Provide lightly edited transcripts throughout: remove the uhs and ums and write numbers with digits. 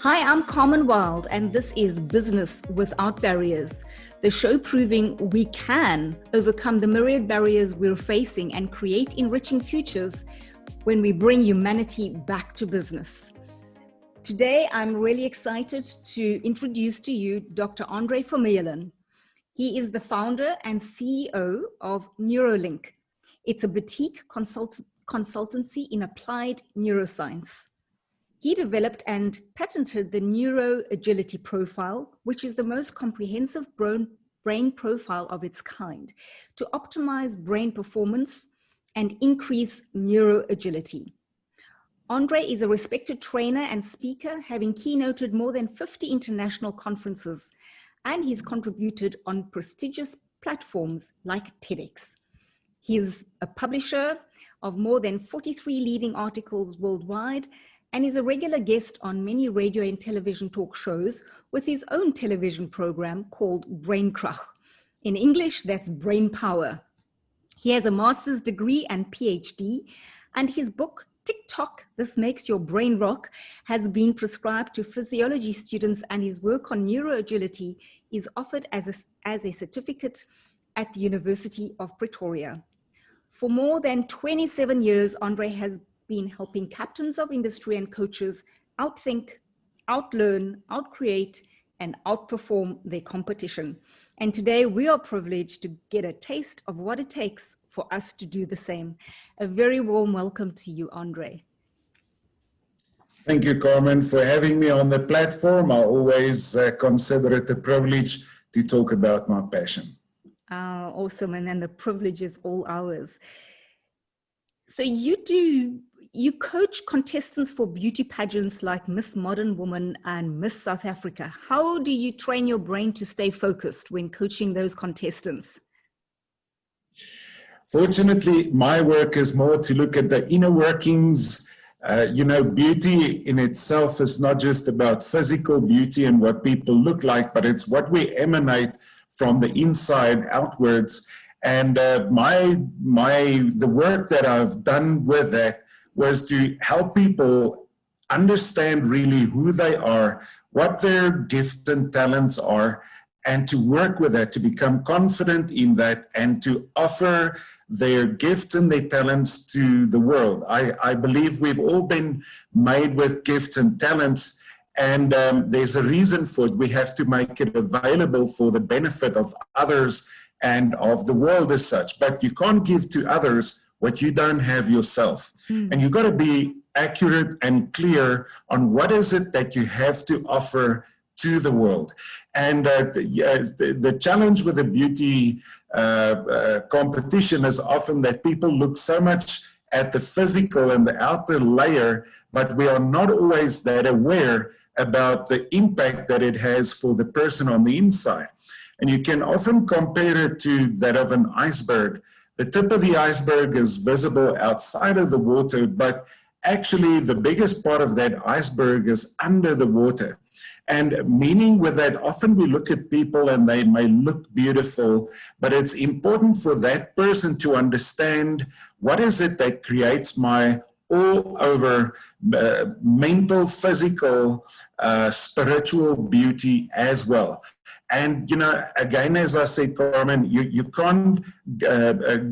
Hi, I'm Carmen Wild, and this is Business Without Barriers, the show proving we can overcome the myriad barriers we're facing and create enriching futures when we bring humanity back to business. Today, I'm really excited to introduce to you Dr. Andre Vermeulen. He is the founder and CEO of Neuro. It's a boutique consultancy in applied neuroscience. He developed and patented the Neuro Agility Profile, which is the most comprehensive brain profile of its kind, to optimize brain performance and increase neuro agility. Andre is a respected trainer and speaker, having keynoted more than 50 international conferences, and he's contributed on prestigious platforms like TEDx. He is a publisher of more than 43 leading articles worldwide, and is a regular guest on many radio and television talk shows with his own television program called Brainkracht. In English, that's brain power. He has a master's degree and PhD, and his book, TikTok, This Makes Your Brain Rock, has been prescribed to physiology students, and his work on neuroagility is offered as a certificate at the University of Pretoria. For more than 27 years, Andre has been helping captains of industry and coaches outthink, outlearn, outcreate, and outperform their competition. And today we are privileged to get a taste of what it takes for us to do the same. A very warm welcome to you, Andre. Thank you, Carmen, for having me on the platform. I always consider it a privilege to talk about my passion. Awesome, and then the privilege is all ours. So you coach contestants for beauty pageants like Miss Modern Woman and Miss South Africa. How do you train your brain to stay focused when coaching those contestants? Fortunately, my work is more to look at the inner workings. Beauty in itself is not just about physical beauty and what people look like, but it's what we emanate from the inside outwards. And the work that I've done with that was to help people understand really who they are, what their gifts and talents are, and to work with that, to become confident in that, and to offer their gifts and their talents to the world. I believe we've all been made with gifts and talents, and there's a reason for it. We have to make it available for the benefit of others and of the world as such. But you can't give to others what you don't have yourself. And you've got to be accurate and clear on what is it that you have to offer to the world. And the challenge with the beauty competition is often that people look so much at the physical and the outer layer, but we are not always that aware about the impact that it has for the person on the inside. And you can often compare it to that of an iceberg. The tip of the iceberg is visible outside of the water, but actually the biggest part of that iceberg is under the water. And meaning with that, often we look at people and they may look beautiful, but it's important for that person to understand what is it that creates my all over mental, physical, spiritual beauty as well. And, again, as I said, Carmen, you can't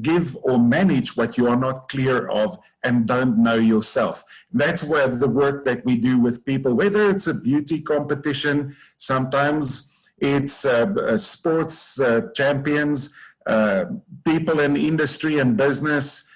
give or manage what you are not clear of and don't know yourself. That's where the work that we do with people, whether it's a beauty competition, sometimes it's sports champions, people in industry and business,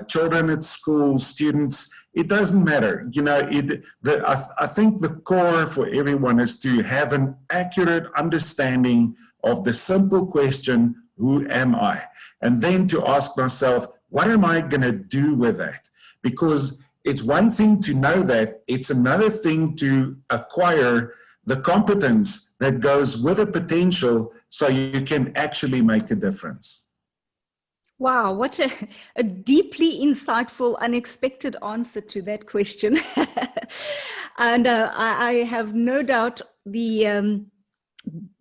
children at school, students, it doesn't matter. I think the core for everyone is to have an accurate understanding of the simple question, who am I? And then to ask myself, what am I going to do with that? Because it's one thing to know that, it's another thing to acquire the competence that goes with the potential so you can actually make a difference. Wow, what a deeply insightful, unexpected answer to that question. And I have no doubt the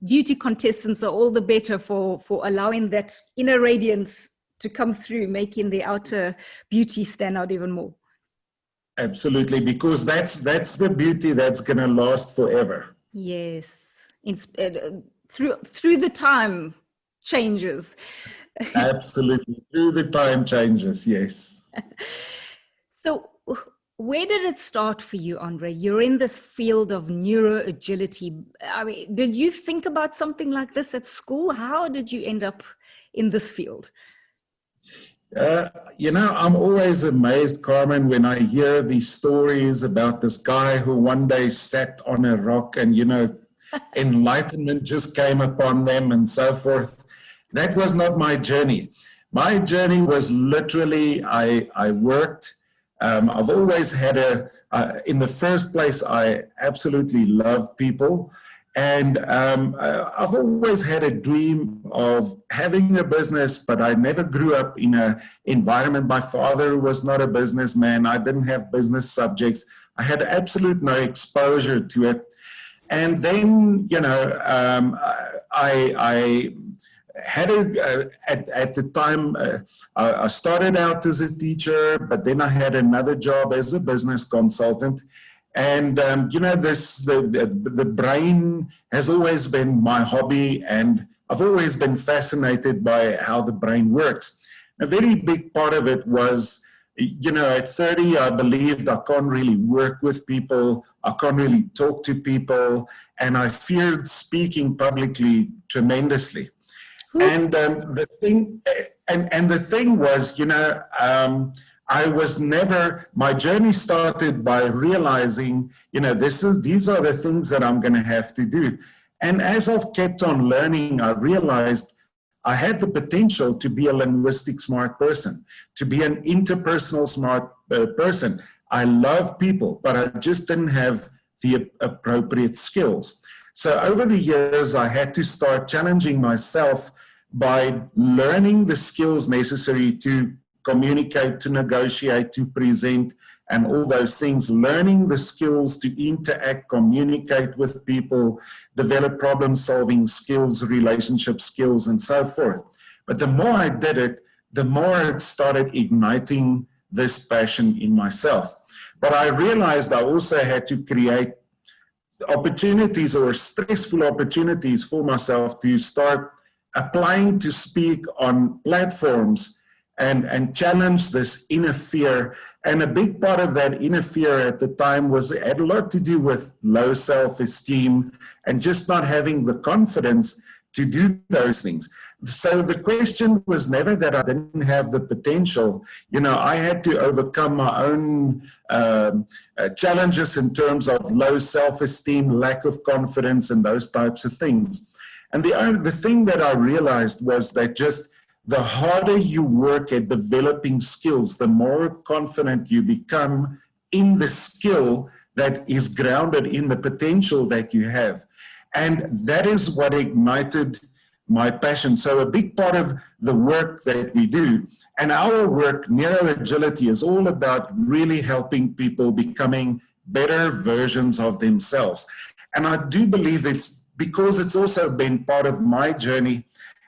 beauty contestants are all the better for allowing that inner radiance to come through, making the outer beauty stand out even more. Absolutely, because that's the beauty that's going to last forever. Yes. Through the time changes. Absolutely, through the time changes, yes. So, where did it start for you, Andre? You're in this field of neuroagility. I mean, did you think about something like this at school? How did you end up in this field? I'm always amazed, Carmen, when I hear these stories about this guy who one day sat on a rock and, enlightenment just came upon them and so forth. That was not my journey. My journey was literally, I worked. I've always had in the first place, I absolutely love people. And I've always had a dream of having a business, but I never grew up in an environment. My father was not a businessman. I didn't have business subjects. I had absolute no exposure to it. And then, I had at the time, I started out as a teacher, but then I had another job as a business consultant. And, the brain has always been my hobby, and I've always been fascinated by how the brain works. A very big part of it was, at 30, I believed I can't really work with people, I can't really talk to people, and I feared speaking publicly tremendously. And the thing was, I was never, my journey started by realizing, these are the things that I'm going to have to do. And as I've kept on learning, I realized I had the potential to be a linguistic smart person, to be an interpersonal smart person. I love people, but I just didn't have the appropriate skills. So over the years, I had to start challenging myself by learning the skills necessary to communicate, to negotiate, to present, and all those things, learning the skills to interact, communicate with people, develop problem-solving skills, relationship skills, and so forth. But the more I did it, the more it started igniting this passion in myself. But I realized I also had to create opportunities or stressful opportunities for myself to start applying to speak on platforms and challenge this inner fear. And a big part of that inner fear at the time had a lot to do with low self-esteem and just not having the confidence to do those things. So the question was never that I didn't have the potential. I had to overcome my own challenges in terms of low self-esteem, lack of confidence, and those types of things. And the thing that I realized was that just the harder you work at developing skills, the more confident you become in the skill that is grounded in the potential that you have. And that is what ignited my passion. So a big part of the work that we do, and our work, Neuroagility, is all about really helping people becoming better versions of themselves. And I do believe it's because it's also been part of my journey.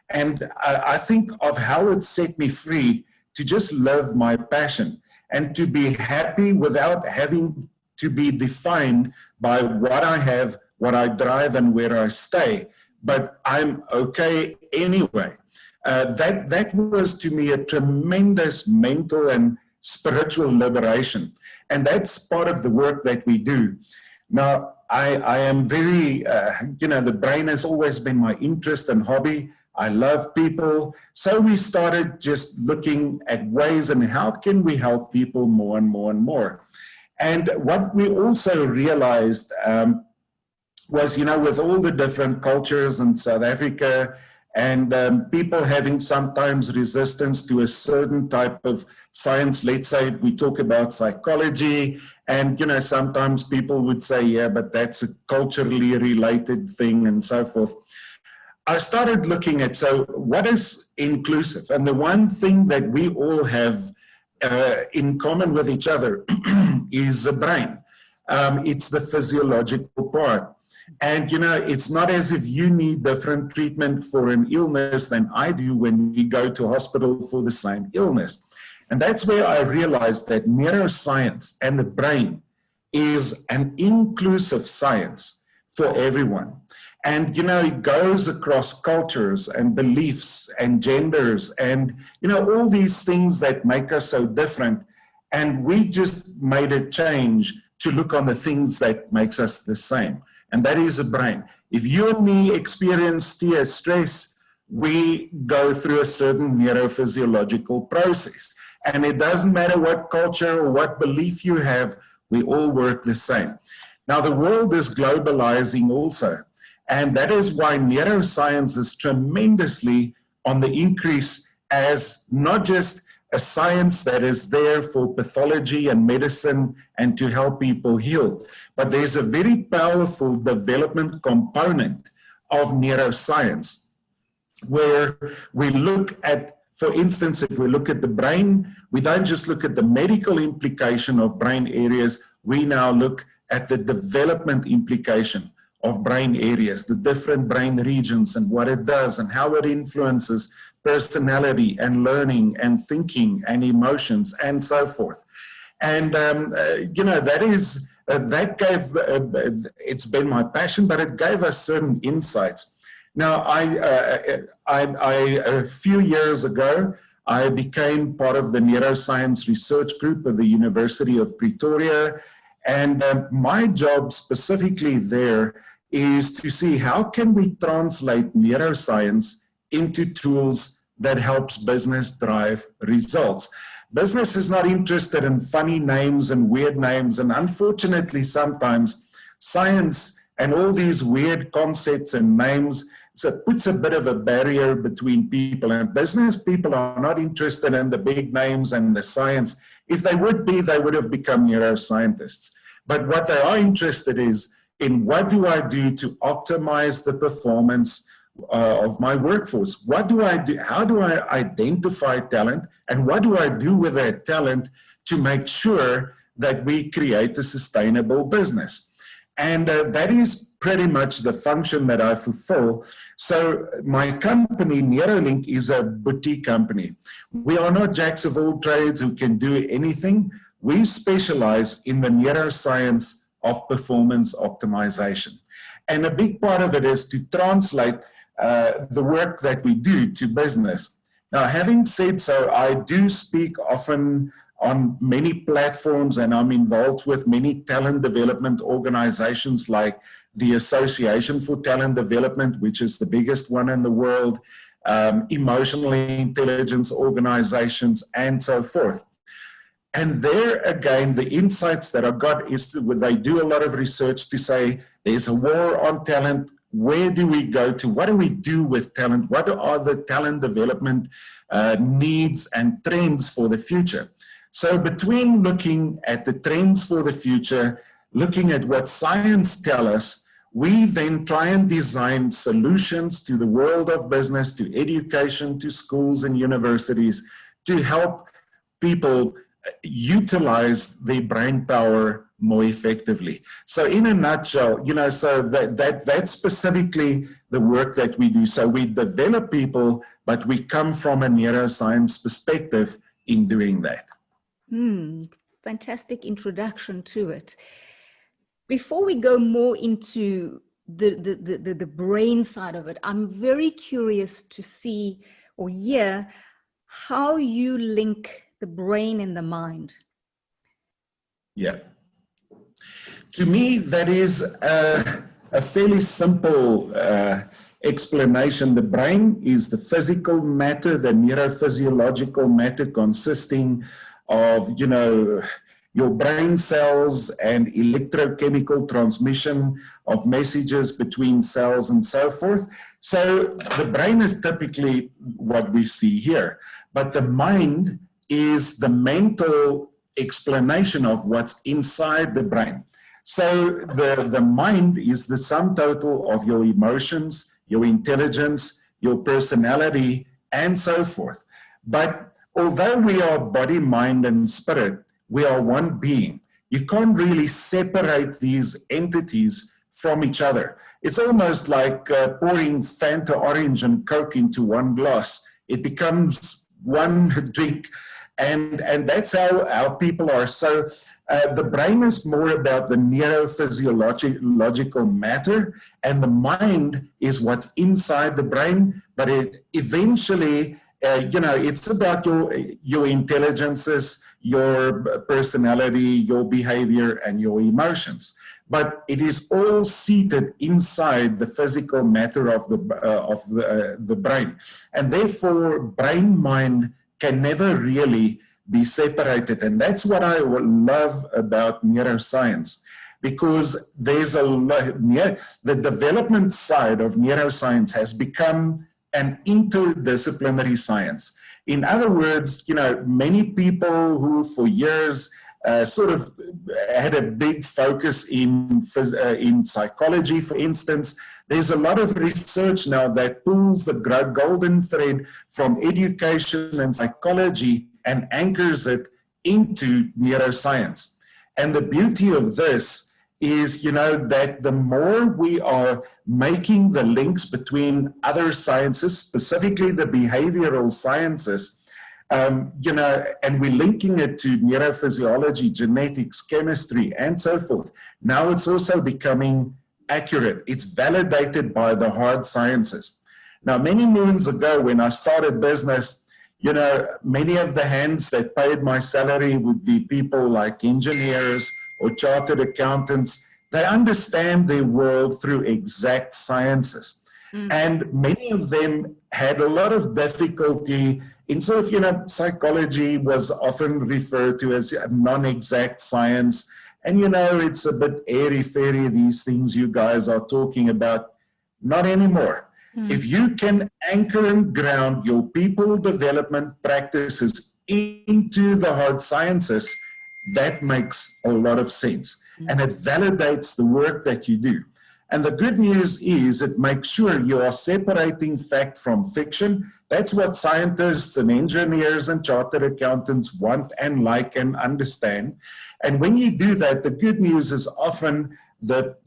And I think of how it set me free to just live my passion and to be happy without having to be defined by what I have, what I drive, and where I stay. But I'm okay anyway. That was to me a tremendous mental and spiritual liberation. And that's part of the work that we do. Now, I am very, the brain has always been my interest and hobby. I love people. So we started just looking at ways and how can we help people more and more and more. And what we also realized was, with all the different cultures in South Africa and people having sometimes resistance to a certain type of science, let's say we talk about psychology, and, sometimes people would say, yeah, but that's a culturally related thing and so forth. I started looking at, so what is inclusive? And the one thing that we all have in common with each other is the brain. It's the physiological part. And, it's not as if you need different treatment for an illness than I do when we go to hospital for the same illness. And that's where I realized that neuroscience and the brain is an inclusive science for everyone. And, it goes across cultures and beliefs and genders and, all these things that make us so different. And we just made a change to look on the things that makes us the same. And that is the brain. If you and me experience stress, we go through a certain neurophysiological process. And it doesn't matter what culture or what belief you have, we all work the same. Now, the world is globalizing also. And that is why neuroscience is tremendously on the increase as not just a science that is there for pathology and medicine and to help people heal, but there's a very powerful development component of neuroscience where we look at, for instance, if we look at the brain, we don't just look at the medical implication of brain areas, we now look at the development implication of brain areas, the different brain regions and what it does and how it influences personality and learning and thinking and emotions and so forth. And, that gave, it's been my passion, but it gave us certain insights. Now, a few years ago, I became part of the neuroscience research group at the University of Pretoria. And my job specifically there is to see how can we translate neuroscience into tools that helps business drive results. Business is not interested in funny names and weird names, and unfortunately sometimes science and all these weird concepts and names, so it puts a bit of a barrier between people, and business people are not interested in the big names and the science. If they would be, they would have become neuroscientists. But what they are interested in what do I do to optimize the performance of my workforce? What do I do? How do I identify talent? And what do I do with that talent to make sure that we create a sustainable business? And that is pretty much the function that I fulfill. So my company, Neurolink, is a boutique company. We are not jacks of all trades who can do anything. We specialize in the neuroscience of performance optimization. And a big part of it is to translate the work that we do to business. Now, having said so, I do speak often on many platforms, and I'm involved with many talent development organizations like the Association for Talent Development, which is the biggest one in the world, emotional intelligence organizations, and so forth. And there again, the insights that I got is they do a lot of research to say there's a war on talent. Where do we go to? What do we do with talent? What are the talent development needs and trends for the future? So between looking at the trends for the future, looking at what science tells us, we then try and design solutions to the world of business, to education, to schools and universities to help people utilize their brain power more effectively. So in a nutshell, so that's specifically the work that we do. So we develop people, but we come from a neuroscience perspective in doing that. Fantastic introduction to it. Before we go more into the brain side of it, I'm very curious to see or hear how you link the brain and the mind. Yeah. To me, that is a fairly simple explanation. The brain is the physical matter, the neurophysiological matter consisting of, your brain cells and electrochemical transmission of messages between cells and so forth. So the brain is typically what we see here, but the mind is the mental explanation of what's inside the brain. So the mind is the sum total of your emotions, your intelligence, your personality, and so forth. But although we are body, mind, and spirit, we are one being. You can't really separate these entities from each other. It's almost like pouring Fanta orange and Coke into one glass. It becomes one drink. And that's how people are. So the brain is more about the neurophysiological matter, and the mind is what's inside the brain. But it eventually, it's about your intelligences, your personality, your behavior, and your emotions. But it is all seated inside the physical matter of the brain, and therefore, brain-mind can never really be separated. And that's what I love about neuroscience, because there's the development side of neuroscience has become an interdisciplinary science. In other words, many people who for years sort of had a big focus in psychology, for instance. There's a lot of research now that pulls the golden thread from education and psychology and anchors it into neuroscience. And the beauty of this is, that the more we are making the links between other sciences, specifically the behavioral sciences, and we're linking it to neurophysiology, genetics, chemistry, and so forth. Now it's also becoming accurate. It's validated by the hard sciences. Now, many moons ago, when I started business, many of the hands that paid my salary would be people like engineers or chartered accountants. They understand their world through exact sciences. And many of them had a lot of difficulty in sort of, psychology was often referred to as a non-exact science. And, it's a bit airy-fairy, these things you guys are talking about. Not anymore. If you can anchor and ground your people development practices into the hard sciences, that makes a lot of sense. And it validates the work that you do. And the good news is it makes sure you are separating fact from fiction. That's what scientists and engineers and chartered accountants want and like and understand. And when you do that, the good news is often the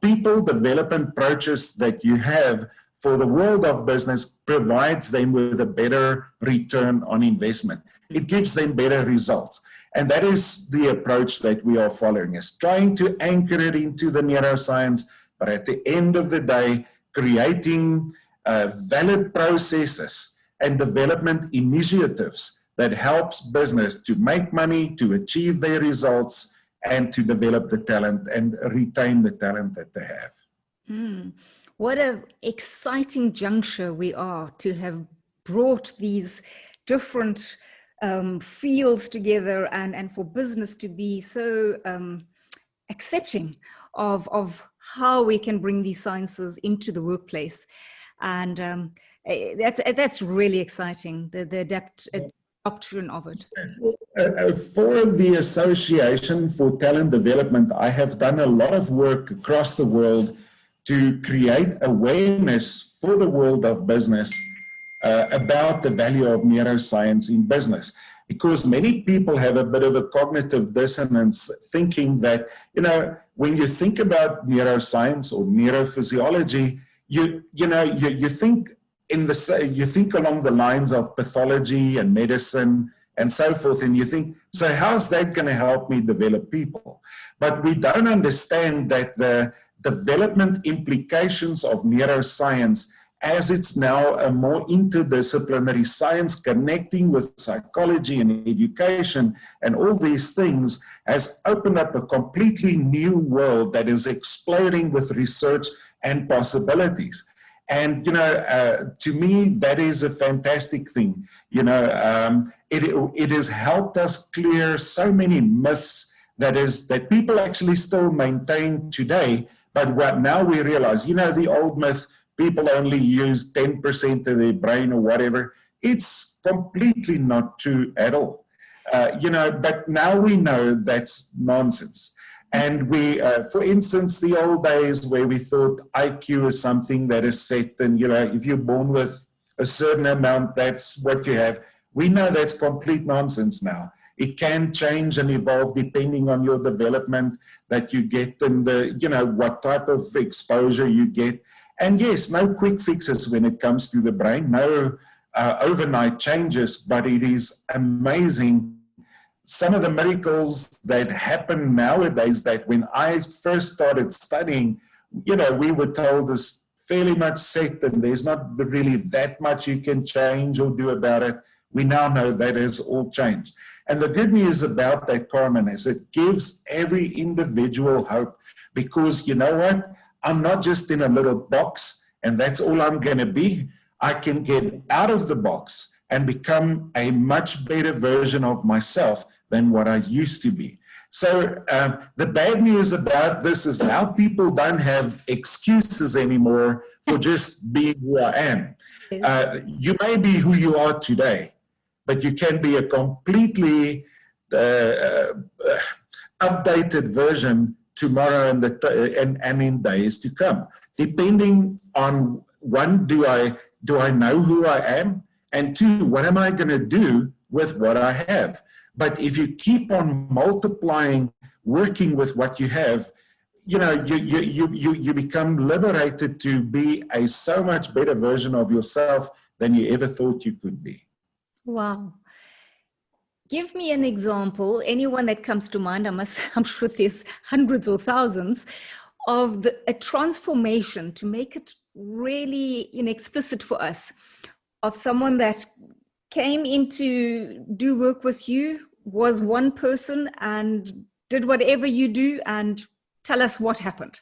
people development approaches that you have for the world of business provides them with a better return on investment. It gives them better results. And that is the approach that we are following, is trying to anchor it into the neuroscience, but at the end of the day, creating valid processes and development initiatives that helps business to make money, to achieve their results, and to develop the talent and retain the talent that they have. What an exciting juncture we are to have brought these different fields together, and for business to be so accepting of how we can bring these sciences into the workplace. And that's really exciting, the adoption of it. For the Association for Talent Development, I have done a lot of work across the world to create awareness for the world of business about the value of neuroscience in business, because many people have a bit of a cognitive dissonance, thinking that, when you think about neuroscience or neurophysiology, you think you think along the lines of pathology and medicine and so forth, and you think, so how's that going to help me develop people? But we don't understand that the development implications of neuroscience, as it's now a more interdisciplinary science connecting with psychology and education and all these things, has opened up a completely new world that is exploding with research and possibilities. And, to me, that is a fantastic thing. It has helped us clear so many myths that people actually still maintain today. But what now we realize, the old myth, people only use 10% of their brain or whatever, it's completely not true at all. But now we know that's nonsense. And we, for instance, the old days where we thought IQ is something that is set, and, if you're born with a certain amount, that's what you have. We know that's complete nonsense now. It can change and evolve depending on your development that you get and what type of exposure you get. And yes, no quick fixes when it comes to the brain. No overnight changes, but it is amazing. Some of the miracles that happen nowadays that when I first started studying, we were told is fairly much set and there's not really that much you can change or do about it. We now know that has all changed. And the good news about that, Carmen, is it gives every individual hope, because you know what? I'm not just in a little box and that's all I'm going to be. I can get out of the box and become a much better version of myself than what I used to be. So the bad news about this is now people don't have excuses anymore for just being who I am. You may be who you are today, but you can be a completely updated version tomorrow and in days to come, depending on, one, do I know who I am? And two, what am I going to do with what I have? But if you keep on multiplying, working with what you have, you become liberated to be a so much better version of yourself than you ever thought you could be. Wow. Give me an example, anyone that comes to mind, I'm sure there's hundreds or thousands, of a transformation, to make it really explicit for us, of someone that came in to do work with you, was one person and did whatever you do, and tell us what happened.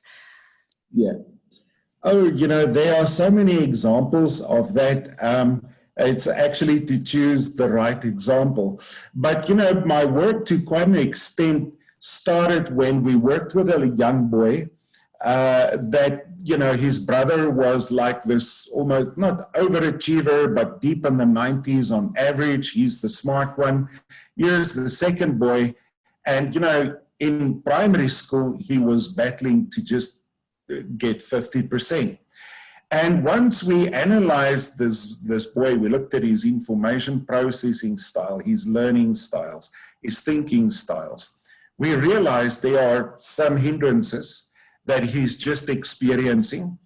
Yeah. Oh, there are so many examples of that. It's actually to choose the right example. But, my work to quite an extent started when we worked with a young boy that, his brother was like this almost not overachiever, but deep in the 90s on average. He's the smart one. Here's the second boy. And, in primary school, he was battling to just get 50%. And once we analyzed this boy, we looked at his information processing style, his learning styles, his thinking styles. We realized there are some hindrances that he's just experiencing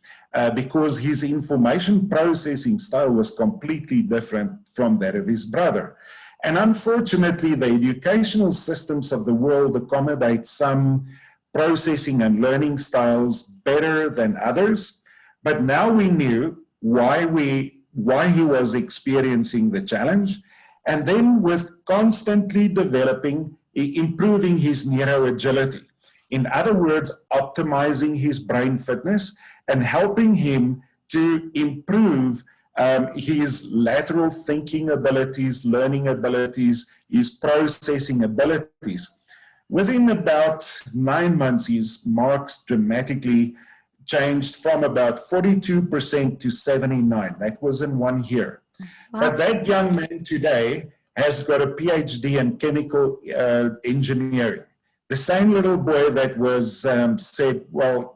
because his information processing style was completely different from that of his brother. And unfortunately, the educational systems of the world accommodate some processing and learning styles better than others. But now we knew why he was experiencing the challenge. And then with constantly developing, improving his neuro agility. In other words, optimizing his brain fitness and helping him to improve his lateral thinking abilities, learning abilities, his processing abilities. Within about 9 months, his marks dramatically changed from about 42% to 79%. That was in 1 year. Wow. But that young man today has got a PhD in chemical engineering. The same little boy that was said, well,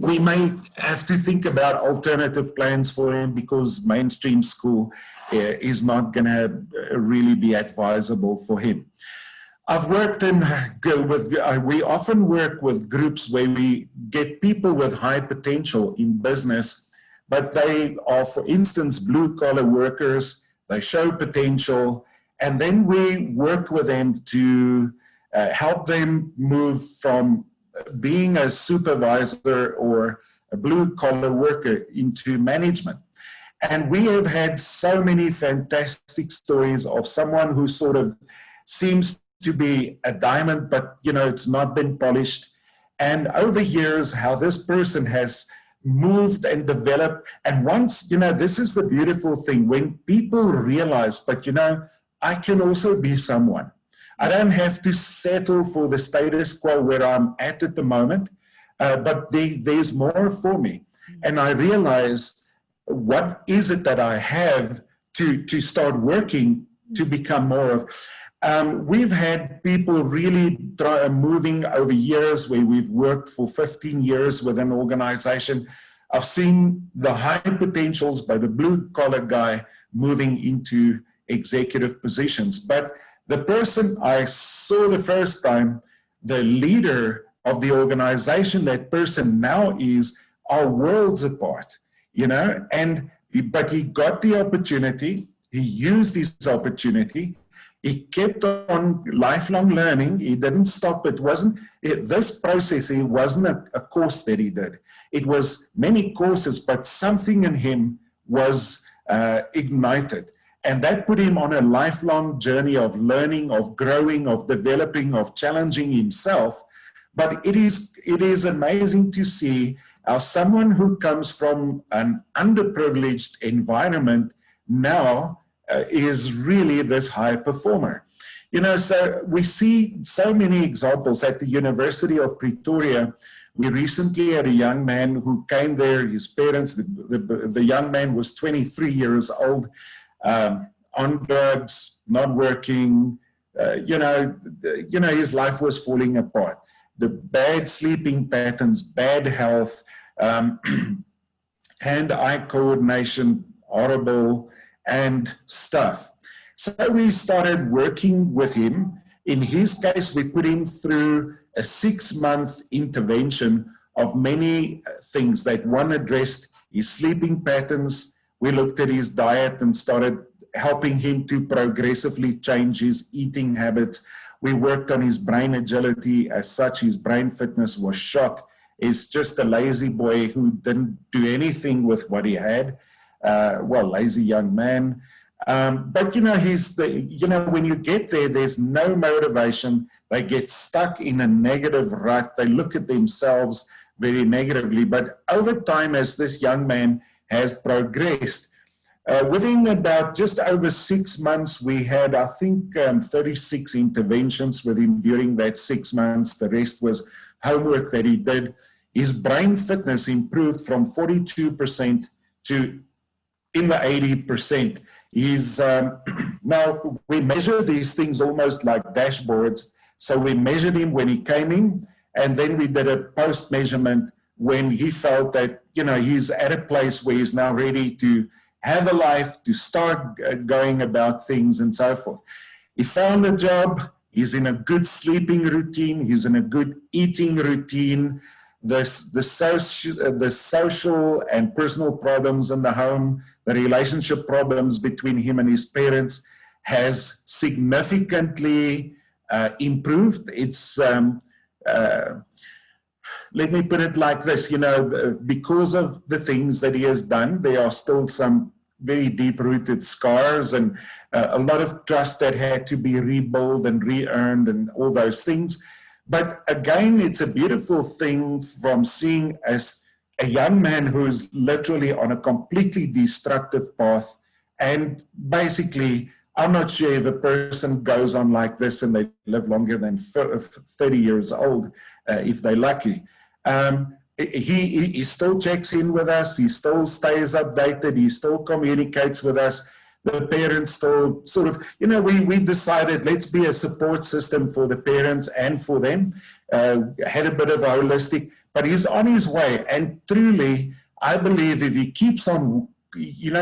we may have to think about alternative plans for him because mainstream school is not going to really be advisable for him. I've worked we often work with groups where we get people with high potential in business, but they are, for instance, blue-collar workers, they show potential, and then we work with them to help them move from being a supervisor or a blue-collar worker into management. And we have had so many fantastic stories of someone who sort of seems to be a diamond, but, it's not been polished. And over years, how this person has moved and developed. And once, this is the beautiful thing, when people realize, but, I can also be someone. I don't have to settle for the status quo where I'm at the moment, but there's more for me. And I realize, what is it that I have to start working to become more of? We've had people really moving over years where we've worked for 15 years with an organization. I've seen the high potentials by the blue-collar guy moving into executive positions. But the person I saw the first time, the leader of the organization, that person now are worlds apart. you know, but he got the opportunity, he used his opportunity, he kept on lifelong learning, he didn't stop. This process, it wasn't a course that he did. It was many courses, but something in him was ignited. And that put him on a lifelong journey of learning, of growing, of developing, of challenging himself. But it is amazing to see how someone who comes from an underprivileged environment now is really this high performer. You know, so we see so many examples at the University of Pretoria. We recently had a young man who came there, his parents, the young man was 23 years old, on drugs, not working, his life was falling apart. The bad sleeping patterns, bad health, hand-eye coordination, horrible, and stuff. So we started working with him. In his case, we put him through a 6-month intervention of many things that one addressed his sleeping patterns. We looked at his diet and started helping him to progressively change his eating habits. We worked on his brain agility. As such, his brain fitness was shot. He's just a lazy boy who didn't do anything with what he had. Lazy young man. But when you get there, there's no motivation. They get stuck in a negative rut. They look at themselves very negatively. But over time, as this young man has progressed, within about just over 6 months, we had, I think, 36 interventions with him during that 6 months. The rest was homework that he did. His brain fitness improved from 42% to in the 80%. He's, now, we measure these things almost like dashboards. So we measured him when he came in, and then we did a post-measurement when he felt that, he's at a place where he's now ready to have a life, to start going about things and so forth. He found a job, he's in a good sleeping routine, he's in a good eating routine. The social and personal problems in the home, the relationship problems between him and his parents has significantly improved. It's, let me put it like this, because of the things that he has done, there are still some very deep-rooted scars and a lot of trust that had to be rebuilt and re-earned and all those things. But again, it's a beautiful thing from seeing as a young man who's literally on a completely destructive path. And basically, I'm not sure if a person goes on like this and they live longer than 30 years old, if they're lucky. He still checks in with us. He still stays updated. He still communicates with us. The parents still sort of, we decided let's be a support system for the parents and for them. Had a bit of a holistic, but he's on his way. And truly, I believe if he keeps on,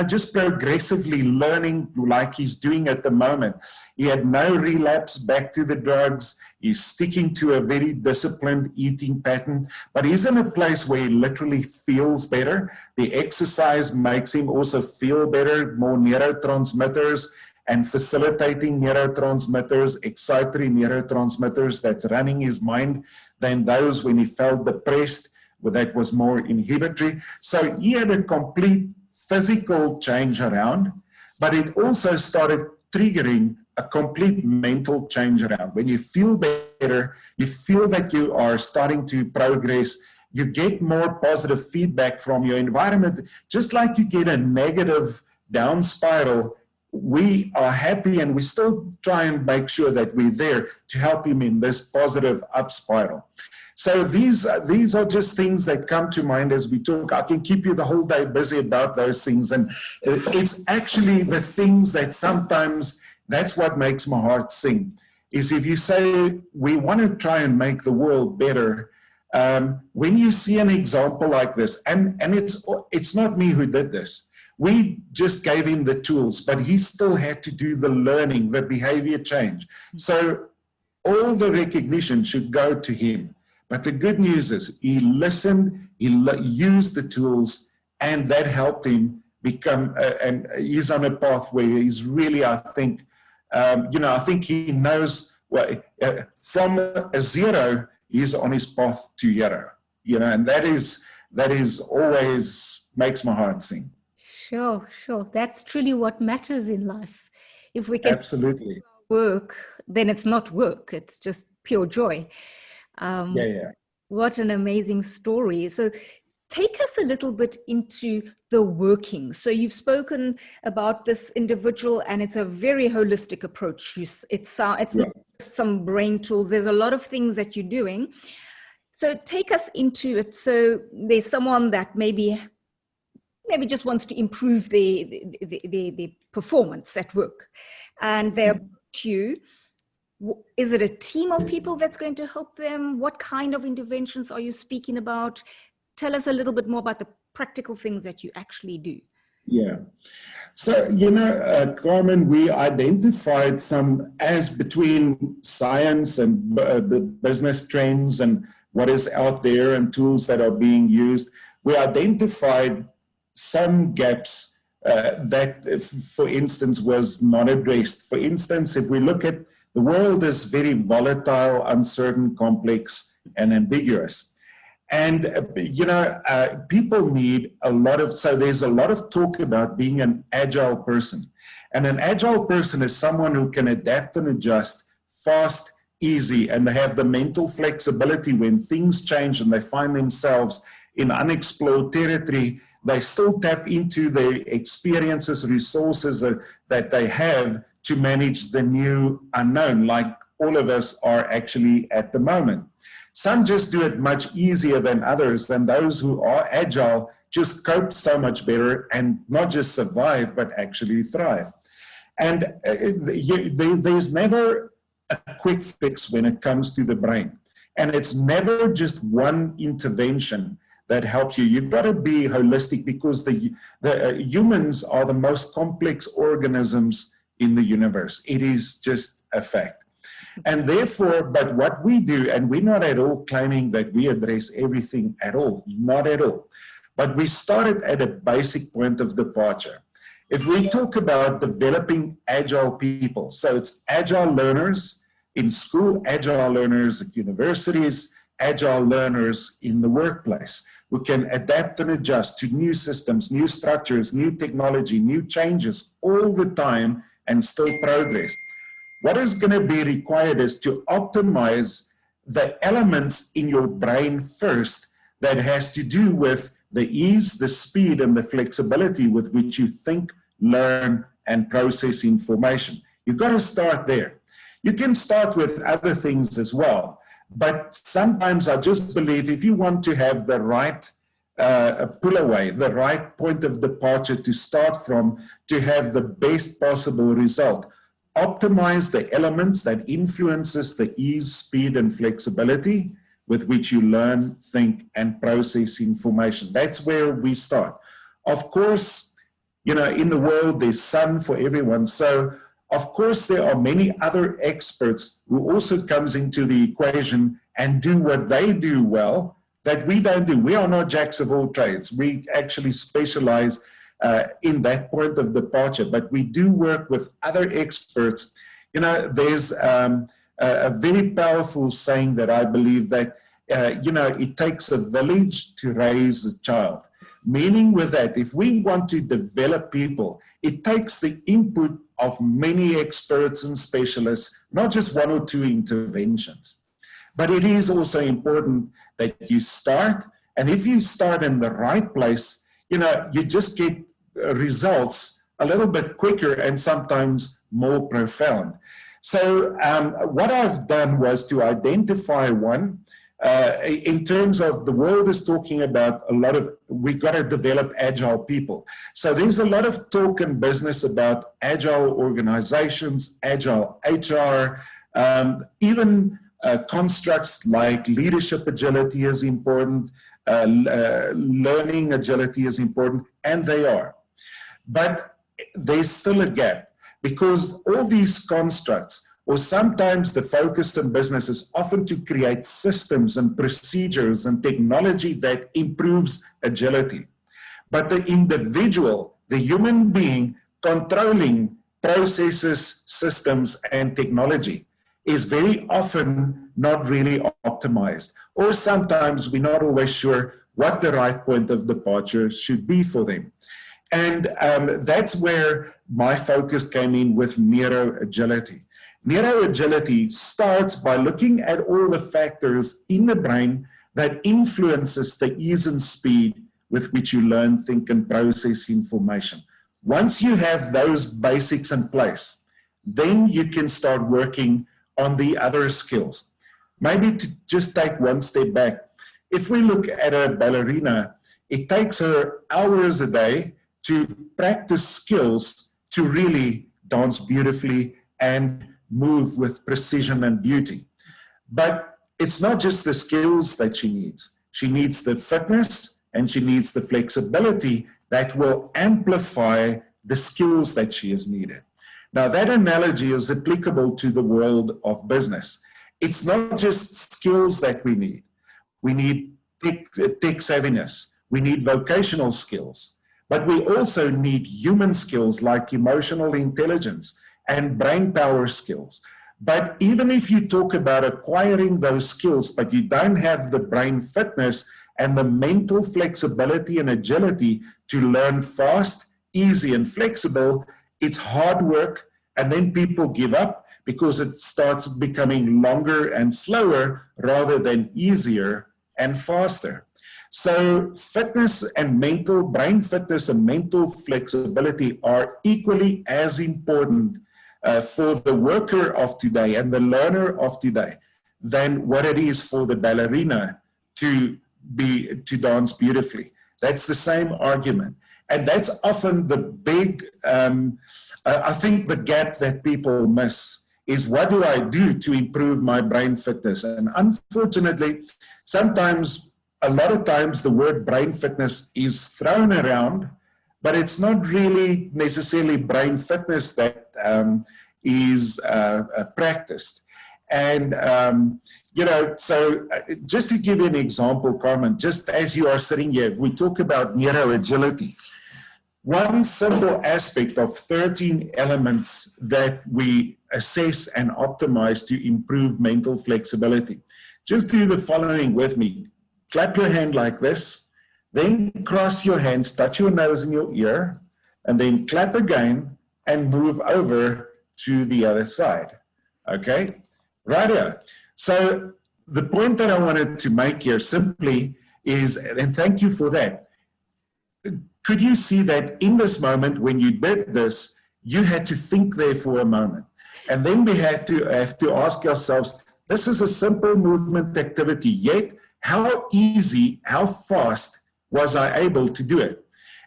just progressively learning like he's doing at the moment, he had no relapse back to the drugs. He's sticking to a very disciplined eating pattern, but he's in a place where he literally feels better. The exercise makes him also feel better, more neurotransmitters and facilitating neurotransmitters, excitatory neurotransmitters that's running his mind than those when he felt depressed, where that was more inhibitory. So he had a complete physical change around, but it also started triggering a complete mental change around. When you feel better, you feel that you are starting to progress, you get more positive feedback from your environment. Just like you get a negative down spiral, we are happy and we still try and make sure that we're there to help him in this positive up spiral. So these are just things that come to mind as we talk. I can keep you the whole day busy about those things. And it's actually the things that sometimes, that's what makes my heart sing, is if you say, we want to try and make the world better, when you see an example like this, and it's not me who did this. We just gave him the tools, but he still had to do the learning, the behavior change. So all the recognition should go to him. But the good news is he listened, he used the tools, and that helped him become, and he's on a path where he's really, I think, I think he knows, from a zero, he's on his path to hero, and that is always makes my heart sing. Sure. That's truly what matters in life. If we can Absolutely work, then it's not work, it's just pure joy. What an amazing story. So take us a little bit into the working. So you've spoken about this individual, and it's a very holistic approach. It's not just some brain tools. There's a lot of things that you're doing. So take us into it. So there's someone that maybe just wants to improve the performance at work, and they're you. Is it a team of people that's going to help them? What kind of interventions are you speaking about? Tell us a little bit more about the practical things that you actually do. Yeah. So, Carmen, we identified some as between science and business trends and what is out there and tools that are being used. We identified some gaps that, for instance, was not addressed. For instance, if we look at the world is very volatile, uncertain, complex, and ambiguous. And, people need so there's a lot of talk about being an agile person. And an agile person is someone who can adapt and adjust fast, easy, and they have the mental flexibility when things change and they find themselves in unexplored territory. They still tap into the experiences, resources that they have to manage the new unknown, like all of us are actually at the moment. Some just do it much easier than others, and those who are agile just cope so much better and not just survive, but actually thrive. And there's never a quick fix when it comes to the brain. And it's never just one intervention that helps you. You've got to be holistic, because the humans are the most complex organisms in the universe. It is just a fact. And therefore, but what we do, and we're not at all claiming that we address everything at all, not at all. But we started at a basic point of departure. If we talk about developing agile people, so it's agile learners in school, agile learners at universities, agile learners in the workplace, who can adapt and adjust to new systems, new structures, new technology, new changes all the time and still progress. What is going to be required is to optimize the elements in your brain first that has to do with the ease, the speed, and the flexibility with which you think, learn, and process information. You've got to start there. You can start with other things as well, but sometimes I just believe if you want to have the right pull away, the right point of departure to start from to have the best possible result, optimize the elements that influences the ease, speed, and flexibility with which you learn, think, and process information. That's where we start. Of course, in the world, there's sun for everyone. So, of course, there are many other experts who also comes into the equation and do what they do well that we don't do. We are not jacks of all trades. We actually specialize in that point of departure, but we do work with other experts. There's a very powerful saying that I believe that, it takes a village to raise a child. Meaning with that, if we want to develop people, it takes the input of many experts and specialists, not just one or two interventions. But it is also important that you start, and if you start in the right place, you just get results a little bit quicker and sometimes more profound. So what I've done was to identify one. In terms of the world is talking about we got to develop agile people. So there's a lot of talk in business about agile organizations, agile HR, even constructs like leadership agility is important, learning agility is important, and they are. But there's still a gap, because all these constructs, or sometimes the focus in business is often to create systems and procedures and technology that improves agility. but the individual, the human being controlling processes, systems, and technology is very often not really optimized. Or sometimes we're not always sure what the right point of departure should be for them. And that's where my focus came in with neuroagility. Neuroagility starts by looking at all the factors in the brain that influences the ease and speed with which you learn, think, and process information. Once you have those basics in place, then you can start working on the other skills. Maybe to just take one step back. If we look at a ballerina, it takes her hours a day to practice skills to really dance beautifully and move with precision and beauty. But it's not just the skills that she needs. She needs the fitness and she needs the flexibility that will amplify the skills that she has needed. Now, that analogy is applicable to the world of business. It's not just skills that we need. We need tech savviness. We need vocational skills. But we also need human skills like emotional intelligence and brain power skills. But even if you talk about acquiring those skills, but you don't have the brain fitness and the mental flexibility and agility to learn fast, easy, and flexible, it's hard work, and then people give up because it starts becoming longer and slower rather than easier and faster. So fitness and brain fitness and mental flexibility are equally as important for the worker of today and the learner of today than what it is for the ballerina to dance beautifully. That's the same argument. And that's often the big, I think the gap that people miss is, what do I do to improve my brain fitness? And unfortunately, a lot of times the word brain fitness is thrown around, but it's not really necessarily brain fitness that is practiced. And, so just to give you an example, Carmen, just as you are sitting here, if we talk about neuroagility, one simple aspect of 13 elements that we assess and optimize to improve mental flexibility. Just do the following with me. Clap your hand like this, then cross your hands, touch your nose and your ear, and then clap again and move over to the other side. Okay? Right here. So the point that I wanted to make here simply is, and thank you for that, could you see that in this moment when you did this, you had to think there for a moment. And then we have to ask ourselves, this is a simple movement activity, yet how easy, how fast was I able to do it?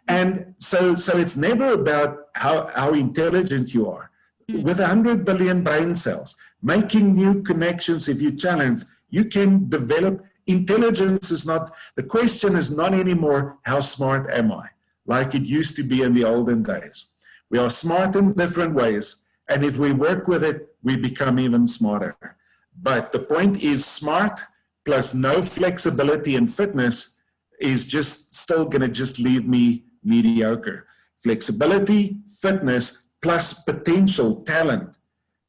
And so it's never about how intelligent you are. With 100 billion brain cells, making new connections, if you challenge, you can develop. Intelligence is not, the question is not anymore, how smart am I? Like it used to be in the olden days. We are smart in different ways, and if we work with it, we become even smarter. But the point is, smart plus no flexibility and fitness is just still going to just leave me mediocre. Flexibility, fitness, plus potential, talent.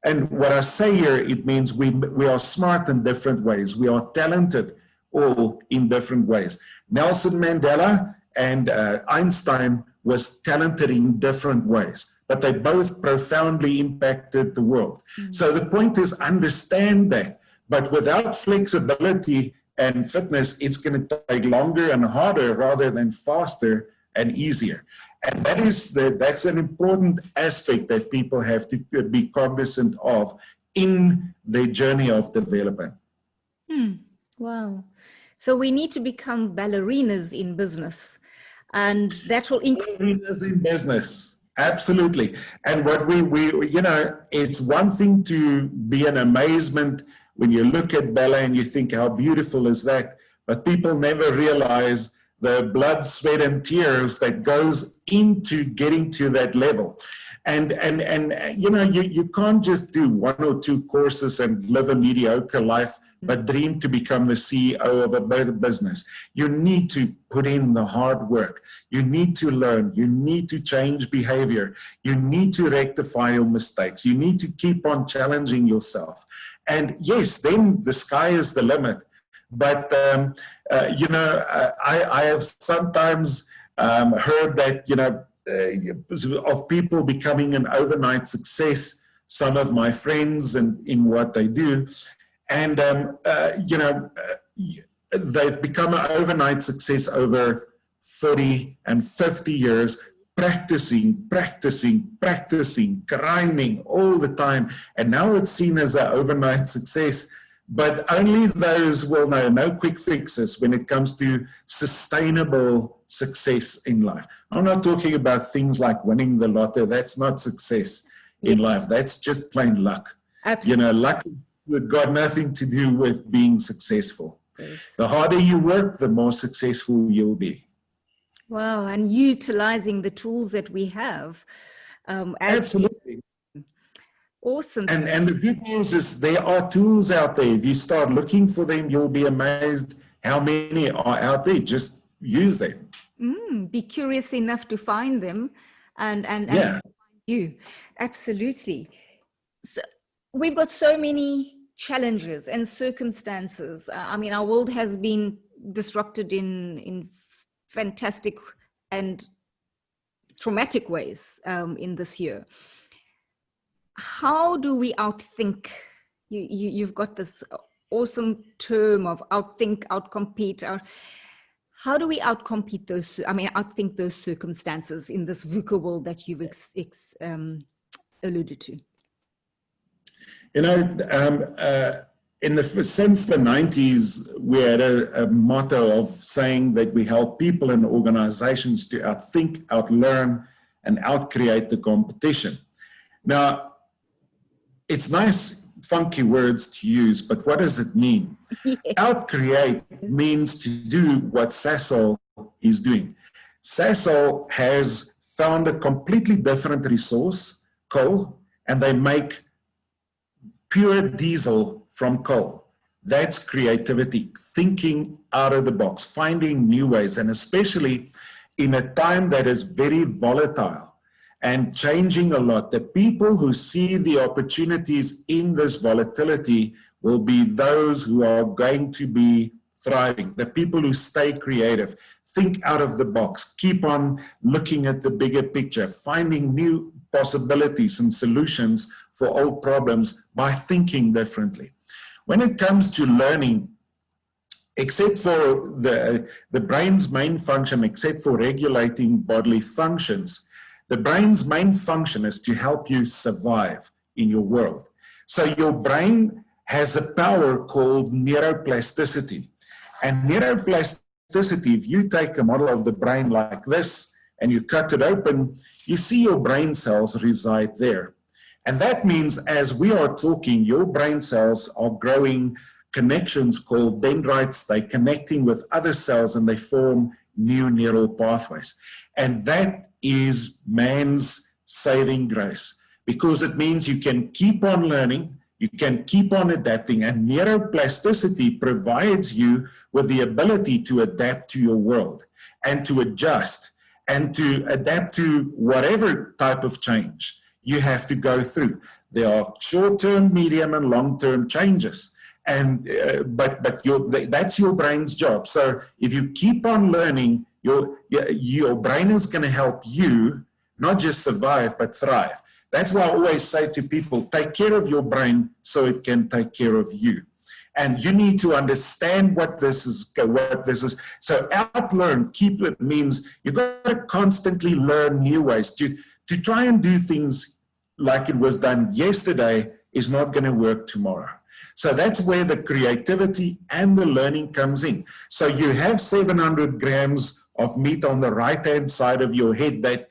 And what I say here, it means we are smart in different ways. We are talented all in different ways. Nelson Mandela and Einstein was talented in different ways, but they both profoundly impacted the world. So the point is, understand that. But without flexibility and fitness, it's going to take longer and harder rather than faster and easier. And that's an important aspect that people have to be cognizant of in their journey of development. Wow. So we need to become ballerinas in business, and that will increase. Ballerinas in business, absolutely. And what we it's one thing to be an amazement when you look at ballet and you think, how beautiful is that? But people never realize the blood, sweat, and tears that goes into getting to that level. And you can't just do 1 or 2 courses and live a mediocre life, but dream to become the CEO of a better business. You need to put in the hard work. You need to learn. You need to change behavior. You need to rectify your mistakes. You need to keep on challenging yourself. And yes, then the sky is the limit. But, I have sometimes heard that, of people becoming an overnight success, some of my friends in what they do, and they've become an overnight success over 40 and 50 years, practicing, grinding all the time, and now it's seen as an overnight success. But only those will know, no quick fixes when it comes to sustainable success in life. I'm not talking about things like winning the lotto. That's not success in life. That's just plain luck. Absolutely. Luck has got nothing to do with being successful. Yes. The harder you work, the more successful you'll be. Wow, and utilizing the tools that we have. Absolutely. Awesome. And the good news is there are tools out there. If you start looking for them, you'll be amazed how many are out there. Just use them. Be curious enough to find them and Yeah. find you. Absolutely. So we've got so many challenges and circumstances. Our world has been disrupted in fantastic and traumatic ways in this year. How do we outthink? You've got this awesome term of outthink, outcompete. How do we outcompete outthink those circumstances in this VUCA world that you've alluded to? Since the 90s, we had a motto of saying that we help people and organizations to outthink, outlearn, and outcreate the competition. Now, it's nice, funky words to use, but what does it mean? Yeah. Outcreate means to do what Sasol is doing. Sasol has found a completely different resource, coal, and they make pure diesel from coal. That's creativity, thinking out of the box, finding new ways, and especially in a time that is very volatile and changing a lot. The people who see the opportunities in this volatility will be those who are going to be thriving. The people who stay creative, think out of the box, keep on looking at the bigger picture, finding new possibilities and solutions for old problems by thinking differently. When it comes to learning, except for the brain's main function, except for regulating bodily functions, the brain's main function is to help you survive in your world. So your brain has a power called neuroplasticity. And neuroplasticity, if you take a model of the brain like this and you cut it open, you see your brain cells reside there. And that means as we are talking, your brain cells are growing connections called dendrites. They're connecting with other cells and they form new neural pathways. And that is man's saving grace, because it means you can keep on learning, you can keep on adapting, and neuroplasticity provides you with the ability to adapt to your world and to adjust and to adapt to whatever type of change you have to go through. There are short-term, medium, and long-term changes. And that's your brain's job. So if you keep on learning, your brain is going to help you not just survive, but thrive. That's why I always say to people, take care of your brain so it can take care of you. And you need to understand what this is. So outlearn, keep it means you've got to constantly learn new ways. To try and do things like it was done yesterday is not going to work tomorrow. So that's where the creativity and the learning comes in. So you have 700 grams of meat on the right-hand side of your head that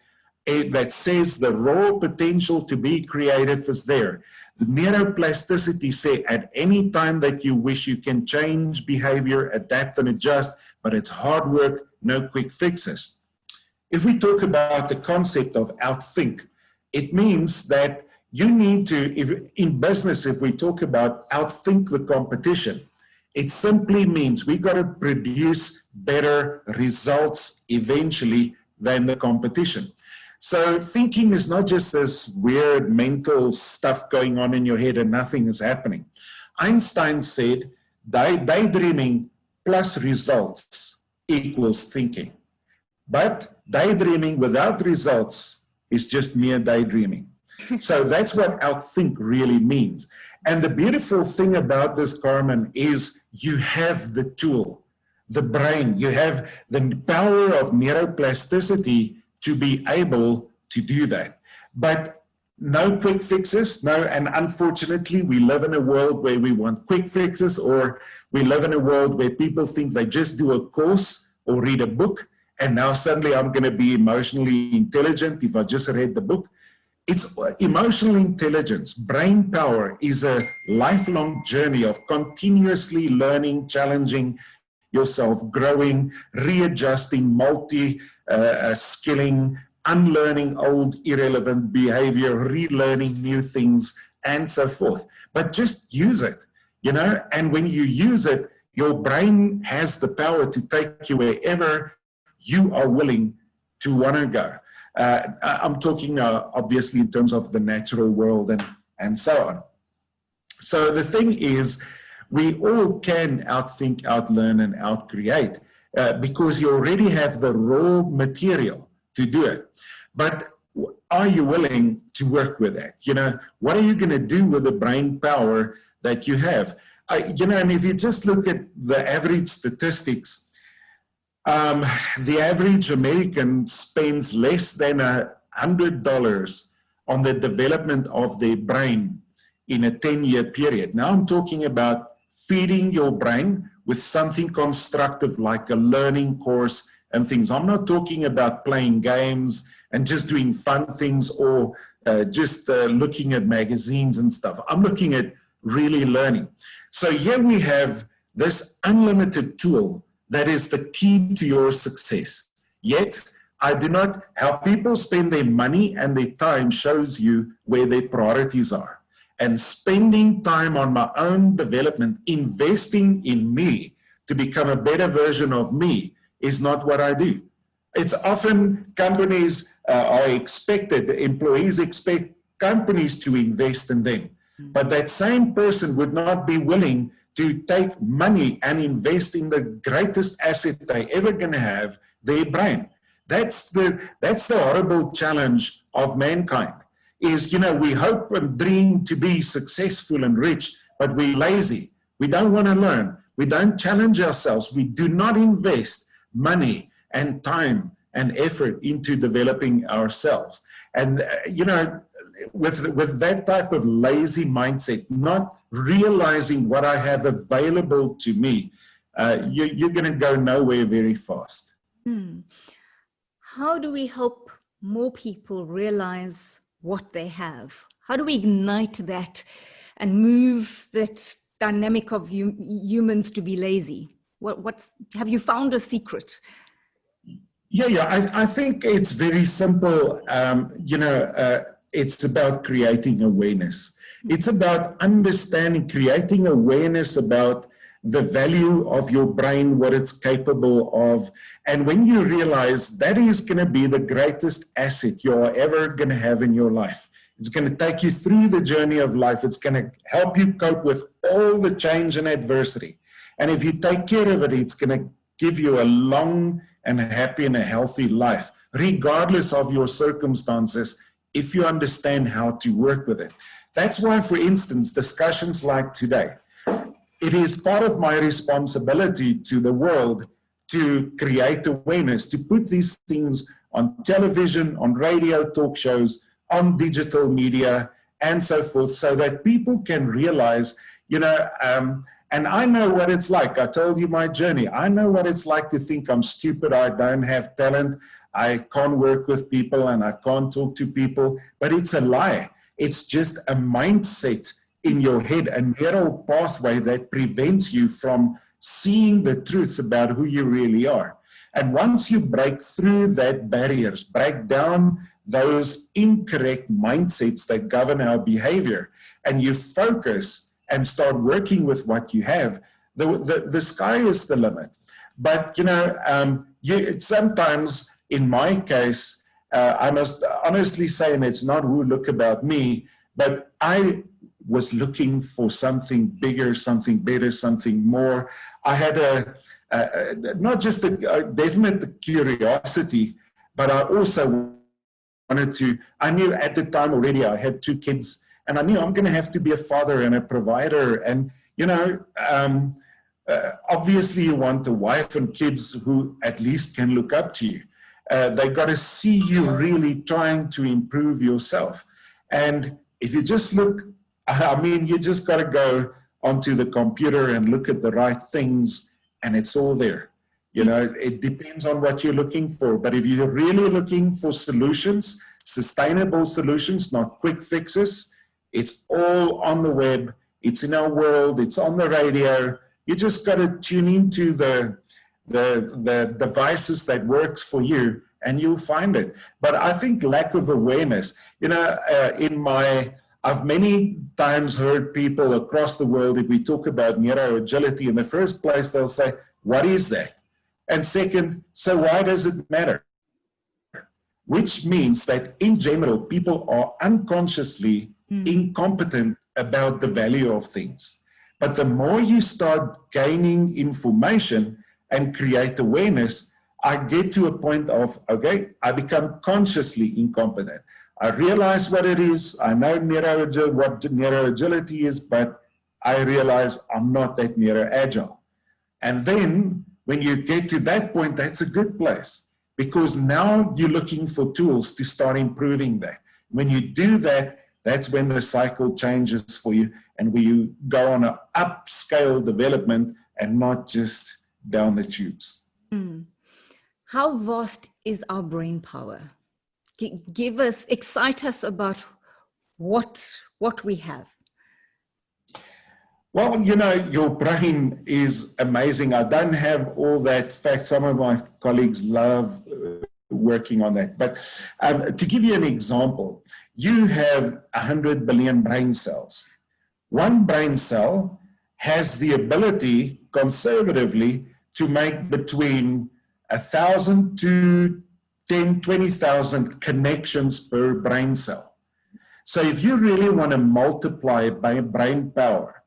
says the raw potential to be creative is there. The neuroplasticity says at any time that you wish, you can change behavior, adapt and adjust, but it's hard work, no quick fixes. If we talk about the concept of outthink, It means that you need to, in business, if we talk about outthink the competition, it simply means we got to produce better results eventually than the competition. So thinking is not just this weird mental stuff going on in your head and nothing is happening. Einstein said, daydreaming plus results equals thinking. But daydreaming without results is just mere daydreaming. So that's what outthink really means. And the beautiful thing about this, Carmen, is you have the tool, the brain. You have the power of neuroplasticity to be able to do that. But no quick fixes, no, and unfortunately we live in a world where we want quick fixes, or we live in a world where people think they just do a course or read a book, and now suddenly I'm going to be emotionally intelligent if I just read the book. It's emotional intelligence, brain power is a lifelong journey of continuously learning, challenging yourself, growing, readjusting, multi-skilling, unlearning old irrelevant behavior, relearning new things, and so forth. But just use it, you know, and when you use it, your brain has the power to take you wherever you are willing to want to go. I'm talking obviously in terms of the natural world and so on. So the thing is, we all can outthink, outlearn, and outcreate because you already have the raw material to do it. But are you willing to work with that? You know, what are you going to do with the brain power that you have? You know, and if you just look at the average statistics, the average American spends less than $100 on the development of their brain in a 10-year period. Now I'm talking about feeding your brain with something constructive like a learning course and things. I'm not talking about playing games and just doing fun things or just looking at magazines and stuff. I'm looking at really learning. So here we have this unlimited tool that is the key to your success. Yet, I do not, how people spend their money and their time shows you where their priorities are. And spending time on my own development, investing in me to become a better version of me is not what I do. It's often companies are expected, employees expect companies to invest in them. But that same person would not be willing to take money and invest in the greatest asset they ever going to have, their brain. That's the horrible challenge of mankind. Is, you know, we hope and dream to be successful and rich, but we're lazy. We don't want to learn. We don't challenge ourselves. We do not invest money and time and effort into developing ourselves. And, you know, with that type of lazy mindset, not realizing what I have available to me, you're going to go nowhere very fast. How do we help more people realize what they have? How do we ignite that and move that dynamic of humans to be lazy? Have you found a secret? Yeah. I think it's very simple. It's about creating awareness. It's about understanding, creating awareness about the value of your brain, what it's capable of. And when you realize that is going to be the greatest asset you're ever going to have in your life, it's going to take you through the journey of life. It's going to help you cope with all the change and adversity. And if you take care of it, it's going to give you a long and happy and a healthy life, regardless of your circumstances, if you understand how to work with it. That's why, for instance, discussions like today, it is part of my responsibility to the world to create awareness, to put these things on television, on radio talk shows, on digital media, and so forth, so that people can realize, and I know what it's like. I told you my journey. I know what it's like to think I'm stupid, I don't have talent, I can't work with people, and I can't talk to people, but it's a lie. It's just a mindset in your head, a neural pathway that prevents you from seeing the truth about who you really are. And once you break through that barriers, break down those incorrect mindsets that govern our behavior, and you focus and start working with what you have, the sky is the limit. But, sometimes, in my case, I must honestly say, and it's not who look about me, but I was looking for something bigger, something better, something more. I had not just a definite curiosity, but I also wanted to, I knew at the time already I had 2 kids, and I knew I'm going to have to be a father and a provider. And, obviously you want a wife and kids who at least can look up to you. They got to see you really trying to improve yourself. And if you just look, you just got to go onto the computer and look at the right things, and it's all there. It depends on what you're looking for. But if you're really looking for solutions, sustainable solutions, not quick fixes, it's all on the web. It's in our world. It's on the radio. You just got to tune into the devices that works for you, and you'll find it. But I think lack of awareness, I've many times heard people across the world, if we talk about neuro agility, in the first place, they'll say, what is that? And second, so why does it matter? Which means that in general, people are unconsciously incompetent about the value of things. But the more you start gaining information and create awareness, I get to a point of, okay, I become consciously incompetent. I realize what it is. I know what neuroagility is, but I realize I'm not that neuroagile. And then when you get to that point, that's a good place, because now you're looking for tools to start improving that. When you do that, that's when the cycle changes for you, and we go on an upscale development and not just down the tubes. How vast is our brain power? Excite us about what we have. Well, your brain is amazing. I don't have all that fact. Some of my colleagues love working on that. But to give you an example, you have 100 billion brain cells. One brain cell has the ability, conservatively, to make between 1,000 to 10, 20,000 connections per brain cell. So if you really want to multiply by brain power,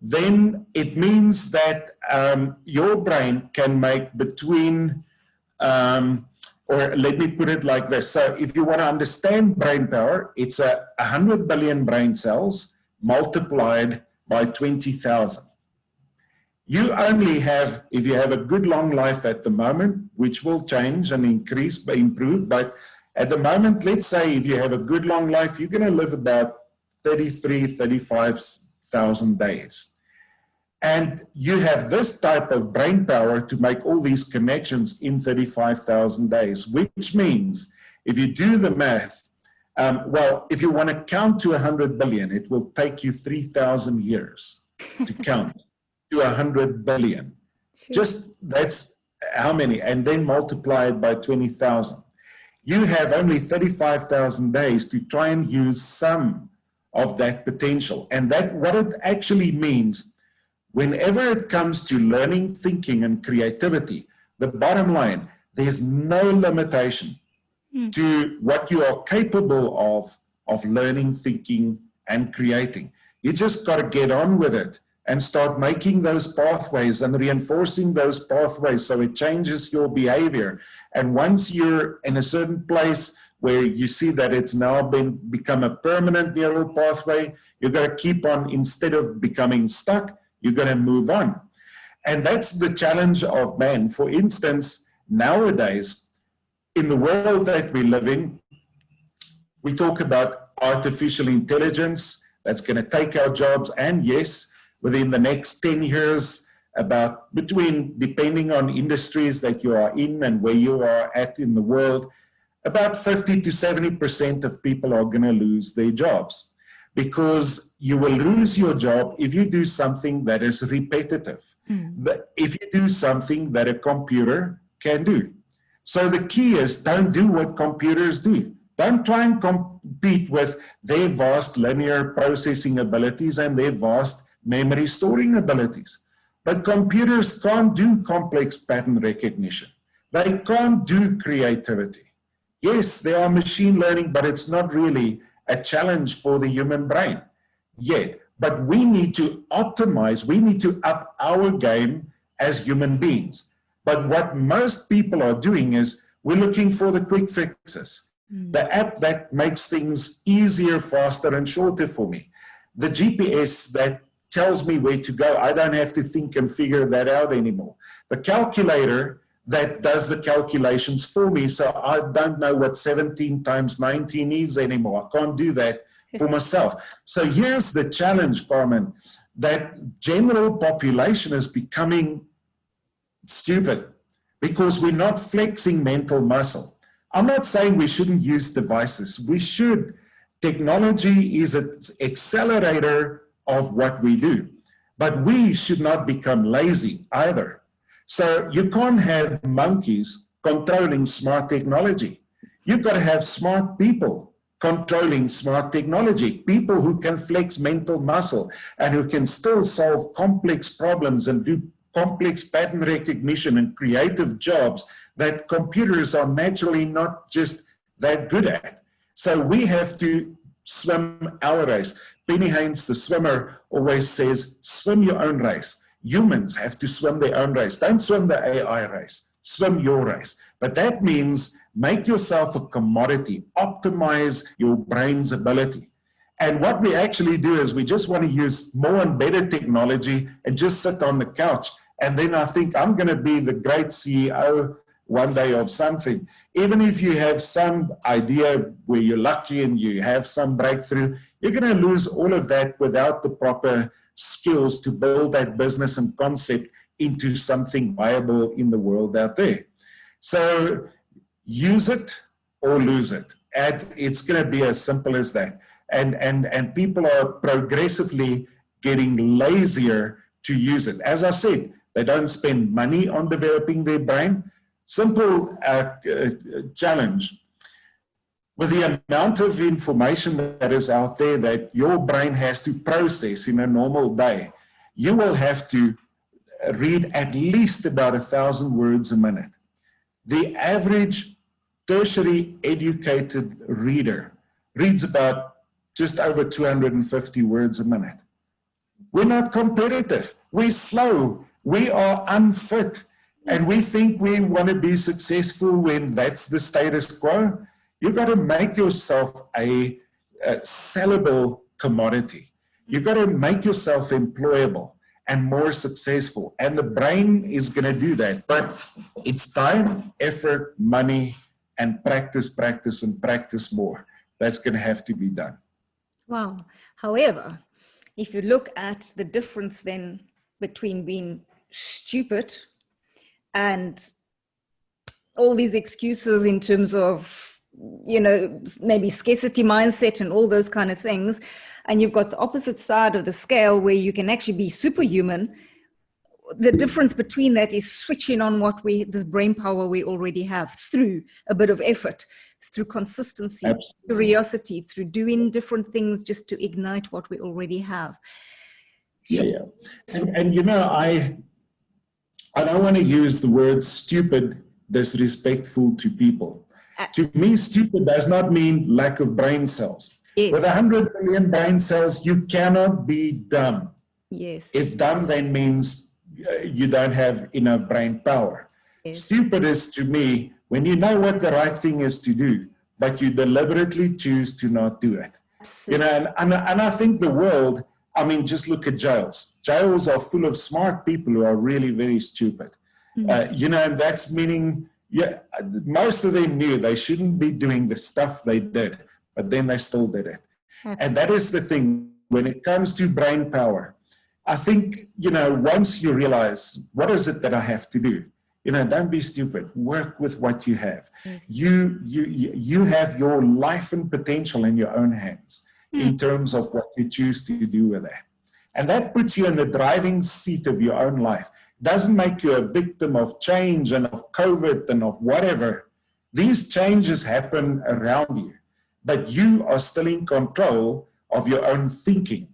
then it means that your brain can make between, or let me put it like this. So if you want to understand brain power, it's 100 billion brain cells multiplied by 20,000. You only have, if you have a good long life at the moment, which will change and improve, but at the moment, let's say if you have a good long life, you're going to live about 35,000 days. And you have this type of brain power to make all these connections in 35,000 days, which means if you do the math, if you want to count to 100 billion, it will take you 3,000 years to count to 100 billion. Sure. Just that's how many, and then multiply it by 20,000. You have only 35,000 days to try and use some of that potential. And that what it actually means, whenever it comes to learning, thinking, and creativity, the bottom line, there's no limitation to what you are capable of learning, thinking, and creating. You just got to get on with it and start making those pathways and reinforcing those pathways so it changes your behavior. And once you're in a certain place where you see that it's now become a permanent neural pathway, you're going to keep on, instead of becoming stuck, you're going to move on. And that's the challenge of man. For instance, nowadays, in the world that we live in, we talk about artificial intelligence that's going to take our jobs, and yes, within the next 10 years, depending on industries that you are in and where you are at in the world, about 50 to 70% of people are going to lose their jobs, because you will lose your job if you do something that is repetitive, if you do something that a computer can do. So the key is, don't do what computers do. Don't try and compete with their vast linear processing abilities and their vast memory storing abilities. But computers can't do complex pattern recognition. They can't do creativity. Yes, they are machine learning, but it's not really a challenge for the human brain yet. But we need to optimize, we need to up our game as human beings. But what most people are doing is we're looking for the quick fixes. The app that makes things easier, faster, and shorter for me. The GPS that tells me where to go. I don't have to think and figure that out anymore. The calculator that does the calculations for me, so I don't know what 17 times 19 is anymore. I can't do that for myself. So here's the challenge, Carmen, that general population is becoming stupid because we're not flexing mental muscle. I'm not saying we shouldn't use devices. We should. Technology is an accelerator of what we do. But we should not become lazy either. So you can't have monkeys controlling smart technology. You've got to have smart people controlling smart technology, people who can flex mental muscle and who can still solve complex problems and do complex pattern recognition and creative jobs that computers are naturally not just that good at. So we have to swim our race. Penny Haynes, the swimmer, always says, swim your own race. Humans have to swim their own race. Don't swim the AI race. Swim your race. But that means make yourself a commodity. Optimize your brain's ability. And what we actually do is we just want to use more and better technology and just sit on the couch. And then I think I'm going to be the great CEO one day of something. Even if you have some idea where you're lucky and you have some breakthrough, you're going to lose all of that without the proper skills to build that business and concept into something viable in the world out there. So use it or lose it. And it's going to be as simple as that. And people are progressively getting lazier to use it. As I said, they don't spend money on developing their brain. Simple challenge. With the amount of information that is out there that your brain has to process in a normal day, you will have to read at least about 1,000 words a minute. The average tertiary educated reader reads about just over 250 words a minute. We're not competitive. We're slow. We are unfit. And we think we want to be successful when that's the status quo. You've got to make yourself a sellable commodity. You've got to make yourself employable and more successful. And the brain is going to do that. But it's time, effort, money, and practice, practice, and practice more. That's going to have to be done. Wow. However, if you look at the difference then between being stupid and all these excuses in terms of, you know, maybe scarcity mindset and all those kind of things, and you've got the opposite side of the scale where you can actually be superhuman, the difference between that is switching on this brain power we already have through a bit of effort, through consistency, Absolutely. curiosity, through doing different things just to ignite what we already have. Yeah. And you know, I don't want to use the word stupid disrespectful to people. To me, stupid does not mean lack of brain cells. Yes. With 100 million brain cells, you cannot be dumb. Yes. If dumb then means you don't have enough brain power. Yes. Stupid is, to me, when you know what the right thing is to do, but you deliberately choose to not do it. Absolutely. You know, and I think the world, I mean, just look at jails. Jails are full of smart people who are really very stupid. Mm-hmm. You know, and that's meaning, yeah, most of them knew they shouldn't be doing the stuff they did, but then they still did it. Absolutely. And that is the thing, when it comes to brain power, I think, you know, once you realize, what is it that I have to do? You know, don't be stupid. Work with what you have. You have your life and potential in your own hands in terms of what you choose to do with that. And that puts you in the driving seat of your own life. It doesn't make you a victim of change and of COVID and of whatever. These changes happen around you. but you are still in control of your own thinking.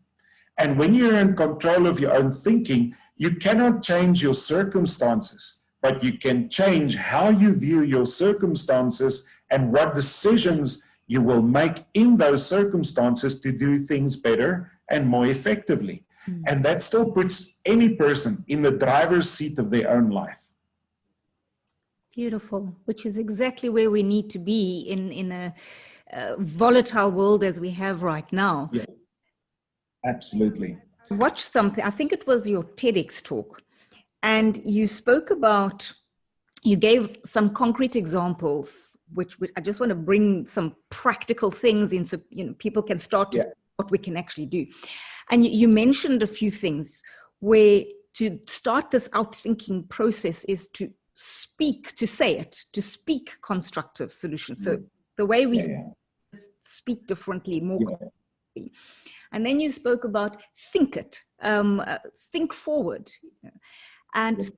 And when you're in control of your own thinking, you cannot change your circumstances, but you can change how you view your circumstances and what decisions you will make in those circumstances to do things better and more effectively. And that still puts any person in the driver's seat of their own life. Beautiful, which is exactly where we need to be in a volatile world as we have right now. Yeah, absolutely. Watch something, I think it was your TEDx talk, and you spoke about, you gave some concrete examples, which I just want to bring some practical things in so people can start to see what we can actually do. And you mentioned a few things where to start this out-thinking process is to speak, to say it, to speak constructive solutions. So the way we speak differently, more constructively. And then you spoke about think it, think forward, and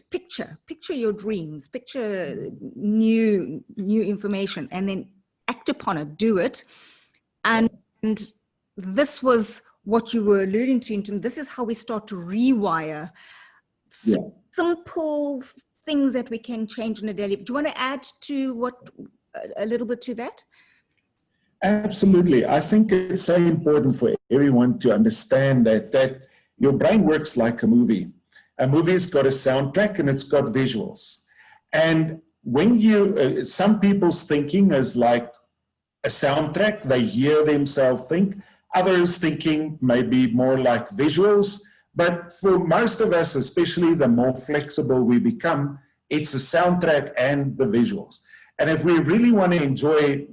picture your dreams, picture new information, and then act upon it, do it. And this was what you were alluding to. This is how we start to rewire simple things that we can change in a daily. Do you want to add to a little bit to that? Absolutely. I think it's so important for everyone to understand that your brain works like a movie. A movie's got a soundtrack and it's got visuals. And when some people's thinking is like a soundtrack, they hear themselves think. Others thinking maybe more like visuals. But for most of us, especially the more flexible we become, it's the soundtrack and the visuals. And if we really want to enjoy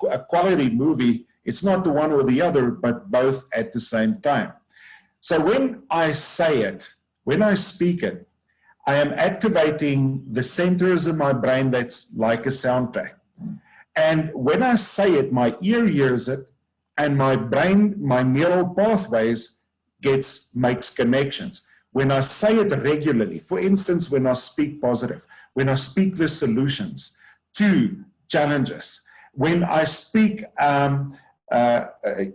a quality movie, it's not the one or the other, but both at the same time. So when I say it, when I speak it, I am activating the centers of my brain that's like a soundtrack. And when I say it, my ear hears it, and my brain, my neural pathways makes connections. When I say it regularly, for instance, when I speak positive, when I speak the solutions to challenges, when I speak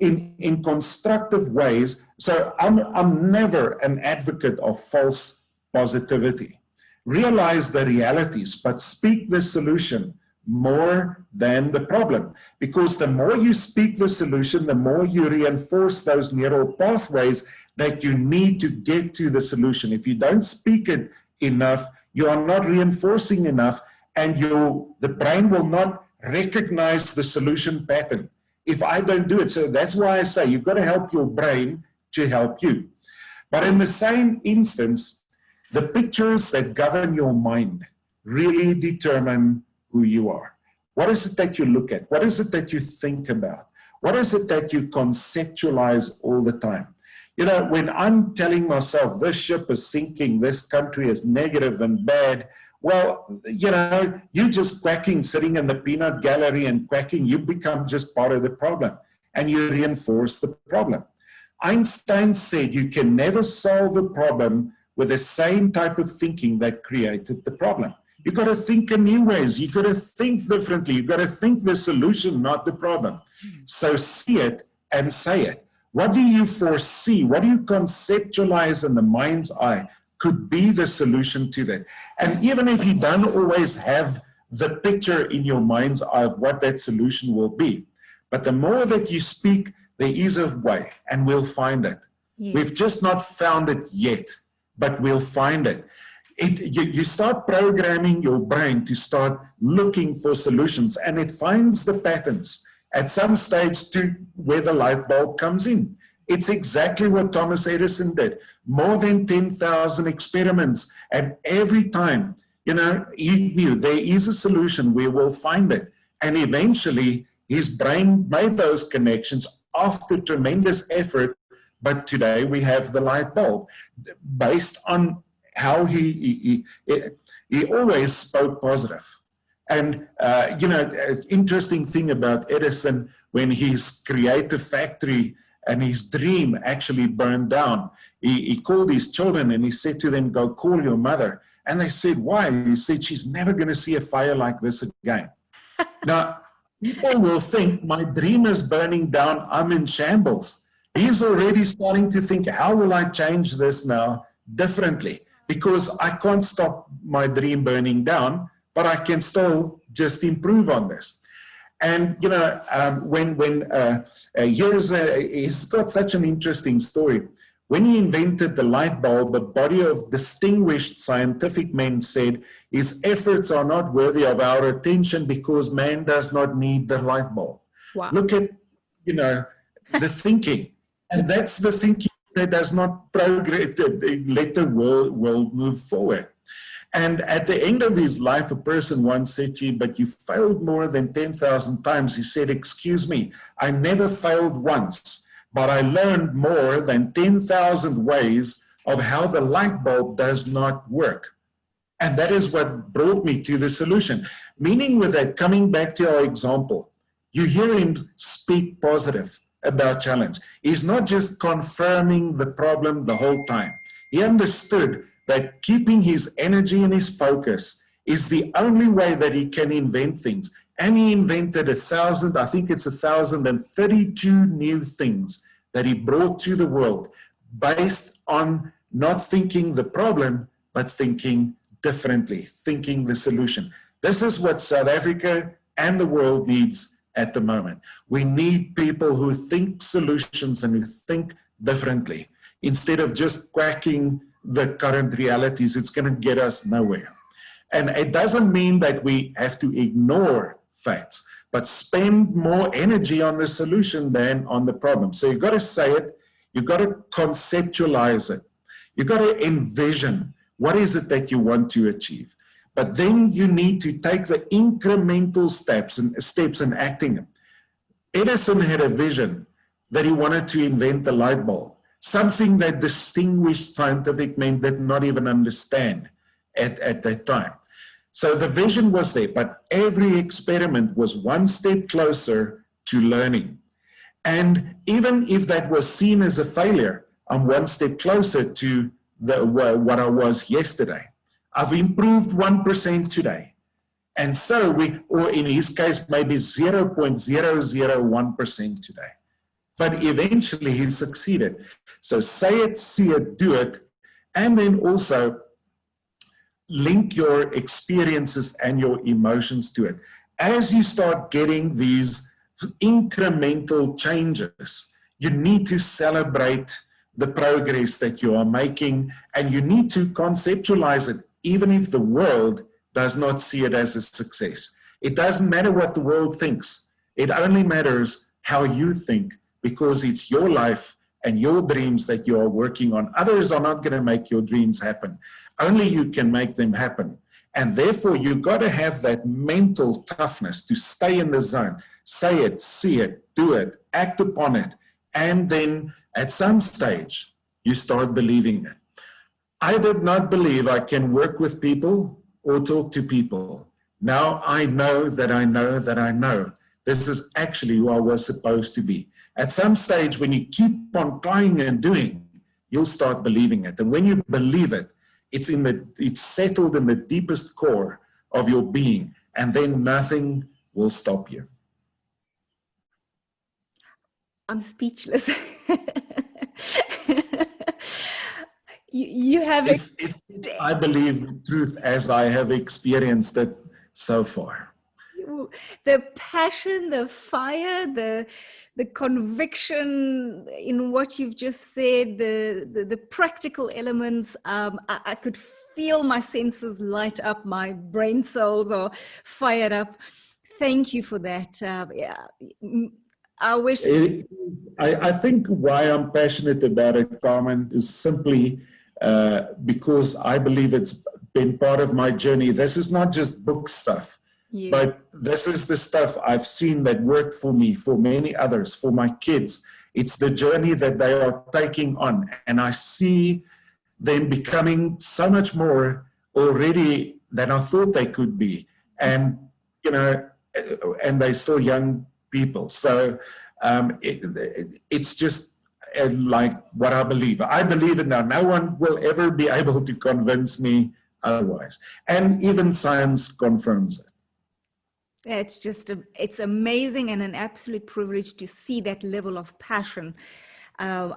in constructive ways, so I'm never an advocate of false positivity. Realize the realities, but speak the solution more than the problem. Because the more you speak the solution, the more you reinforce those neural pathways that you need to get to the solution. If you don't speak it enough, you are not reinforcing enough, and the brain will not recognize the solution pattern if I don't do it. So that's why I say you've got to help your brain to help you. But in the same instance, the pictures that govern your mind really determine who you are. What is it that you look at? What is it that you think about? What is it that you conceptualize all the time? When I'm telling myself this ship is sinking, this country is negative and bad, well, you're just quacking, sitting in the peanut gallery and quacking. You become just part of the problem, and you reinforce the problem. Einstein said you can never solve a problem with the same type of thinking that created the problem. You've got to think in new ways. You've got to think differently. You've got to think the solution, not the problem. So see it and say it. What do you foresee? What do you conceptualize in the mind's eye could be the solution to that? And even if you don't always have the picture in your mind's eye of what that solution will be, but the more that you speak, there is a way, and we'll find it. Yes. We've just not found it yet, but we'll find it. You start programming your brain to start looking for solutions, and it finds the patterns at some stage to where the light bulb comes in. It's exactly what Thomas Edison did. More than 10,000 experiments, and every time, he knew there is a solution, we will find it. And eventually, his brain made those connections after tremendous effort, but today we have the light bulb based on how he always spoke positive. And, interesting thing about Edison, when his creative factory and his dream actually burned down, he called his children and he said to them, go call your mother. And they said, why? He said, she's never going to see a fire like this again. Now, People will think my dream is burning down, I'm in shambles. He's already starting to think, how will I change this now differently? Because I can't stop my dream burning down, but I can still just improve on this. And, you know, he's got such an interesting story. When he invented the light bulb, a body of distinguished scientific men said his efforts are not worthy of our attention because man does not need the light bulb. Wow. Look at, you know, the thinking. And that's the thinking that does not progress, let the world move forward. And at the end of his life, a person once said to him, but you failed more than 10,000 times. He said, excuse me, I never failed once, but I learned more than 10,000 ways of how the light bulb does not work. And that is what brought me to the solution. Meaning with that, coming back to our example, you hear him speak positive about challenge. He's not just confirming the problem the whole time. He understood that keeping his energy and his focus is the only way that he can invent things. And he invented 1,032 new things that he brought to the world based on not thinking the problem, but thinking differently, thinking the solution. This is what South Africa and the world needs at the moment. We need people who think solutions and who think differently. Instead of just quacking the current realities, it's going to get us nowhere. And it doesn't mean that we have to ignore facts, but spend more energy on the solution than on the problem. So you've got to say it, you've got to conceptualize it, you've got to envision what is it that you want to achieve. But then you need to take the incremental steps in acting them. Edison had a vision that he wanted to invent the light bulb, something that distinguished scientific men did not even understand at that time. So the vision was there, but every experiment was one step closer to learning. And even if that was seen as a failure, I'm one step closer to what I was yesterday. I've improved 1% today. And so or in his case, maybe 0.001% today. But eventually he succeeded. So say it, see it, do it, and then also link your experiences and your emotions to it. As you start getting these incremental changes, you need to celebrate the progress that you are making, and you need to conceptualize it, even if the world does not see it as a success. It doesn't matter what the world thinks. It only matters how you think, because it's your life and your dreams that you are working on. Others are not going to make your dreams happen. Only you can make them happen. And therefore, you've got to have that mental toughness to stay in the zone. Say it, see it, do it, act upon it. And then at some stage, you start believing it. I did not believe I can work with people or talk to people. Now I know that I know that I know. This is actually who I was supposed to be. At some stage, when you keep on trying and doing, you'll start believing it. And when you believe it, it's settled in the deepest core of your being, and then nothing will stop you. I'm speechless. You have I believe the truth as I have experienced it so far. The passion, the fire, the conviction in what you've just said, the practical elements, I could feel my senses light up, my brain cells are fired up. Thank you for that. I wish. I think why I'm passionate about it, Carmen, is simply because I believe it's been part of my journey. This is not just book stuff. Yeah. But this is the stuff I've seen that worked for me, for many others, for my kids. It's the journey that they are taking on. And I see them becoming so much more already than I thought they could be. And, you know, and they're still young people. So it's just like what I believe. I believe it now. No one will ever be able to convince me otherwise. And even science confirms it. It's amazing and an absolute privilege to see that level of passion. So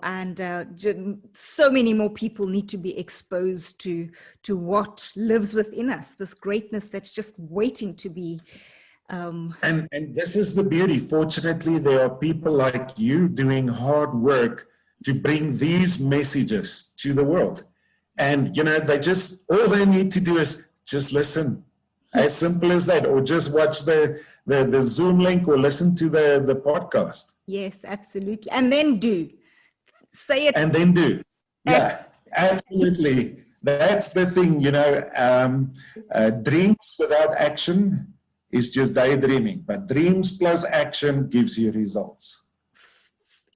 many more people need to be exposed to what lives within us, this greatness that's just waiting to be. And this is the beauty. Fortunately, there are people like you doing hard work to bring these messages to the world. And, you know, all they need to do is just listen. As simple as that, or just watch the Zoom link or listen to the podcast. Yes, absolutely. And then do. Say it. And then do. Yeah, absolutely. That's the thing, you know, dreams without action is just daydreaming, but dreams plus action gives you results.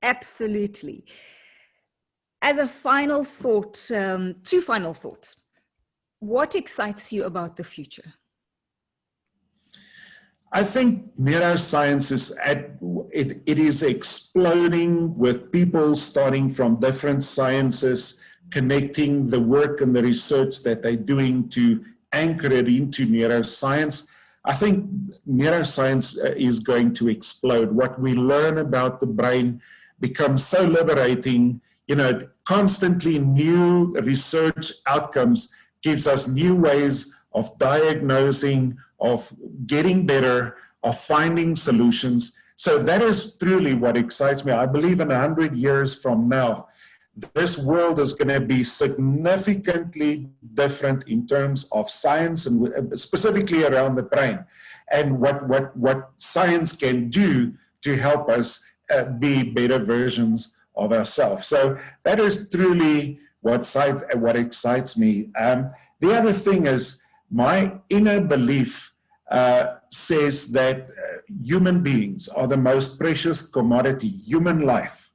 Absolutely. As a final thought, two final thoughts. What excites you about the future? I think neuroscience it is exploding, with people starting from different sciences, connecting the work and the research that they're doing to anchor it into neuroscience. I think neuroscience is going to explode. What we learn about the brain becomes so liberating. You know, constantly new research outcomes gives us new ways of diagnosing, of getting better, of finding solutions. So that is truly what excites me. I believe in 100 years from now, this world is going to be significantly different in terms of science, and specifically around the brain, and what science can do to help us be better versions of ourselves. So that is truly what excites me. The other thing is, my inner belief says that human beings are the most precious commodity. Human life,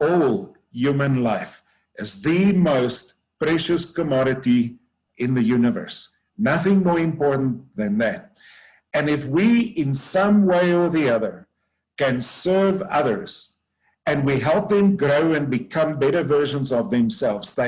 all human life, is the most precious commodity in the universe. Nothing more important than that. And if we, in some way or the other, can serve others, and we help them grow and become better versions of themselves,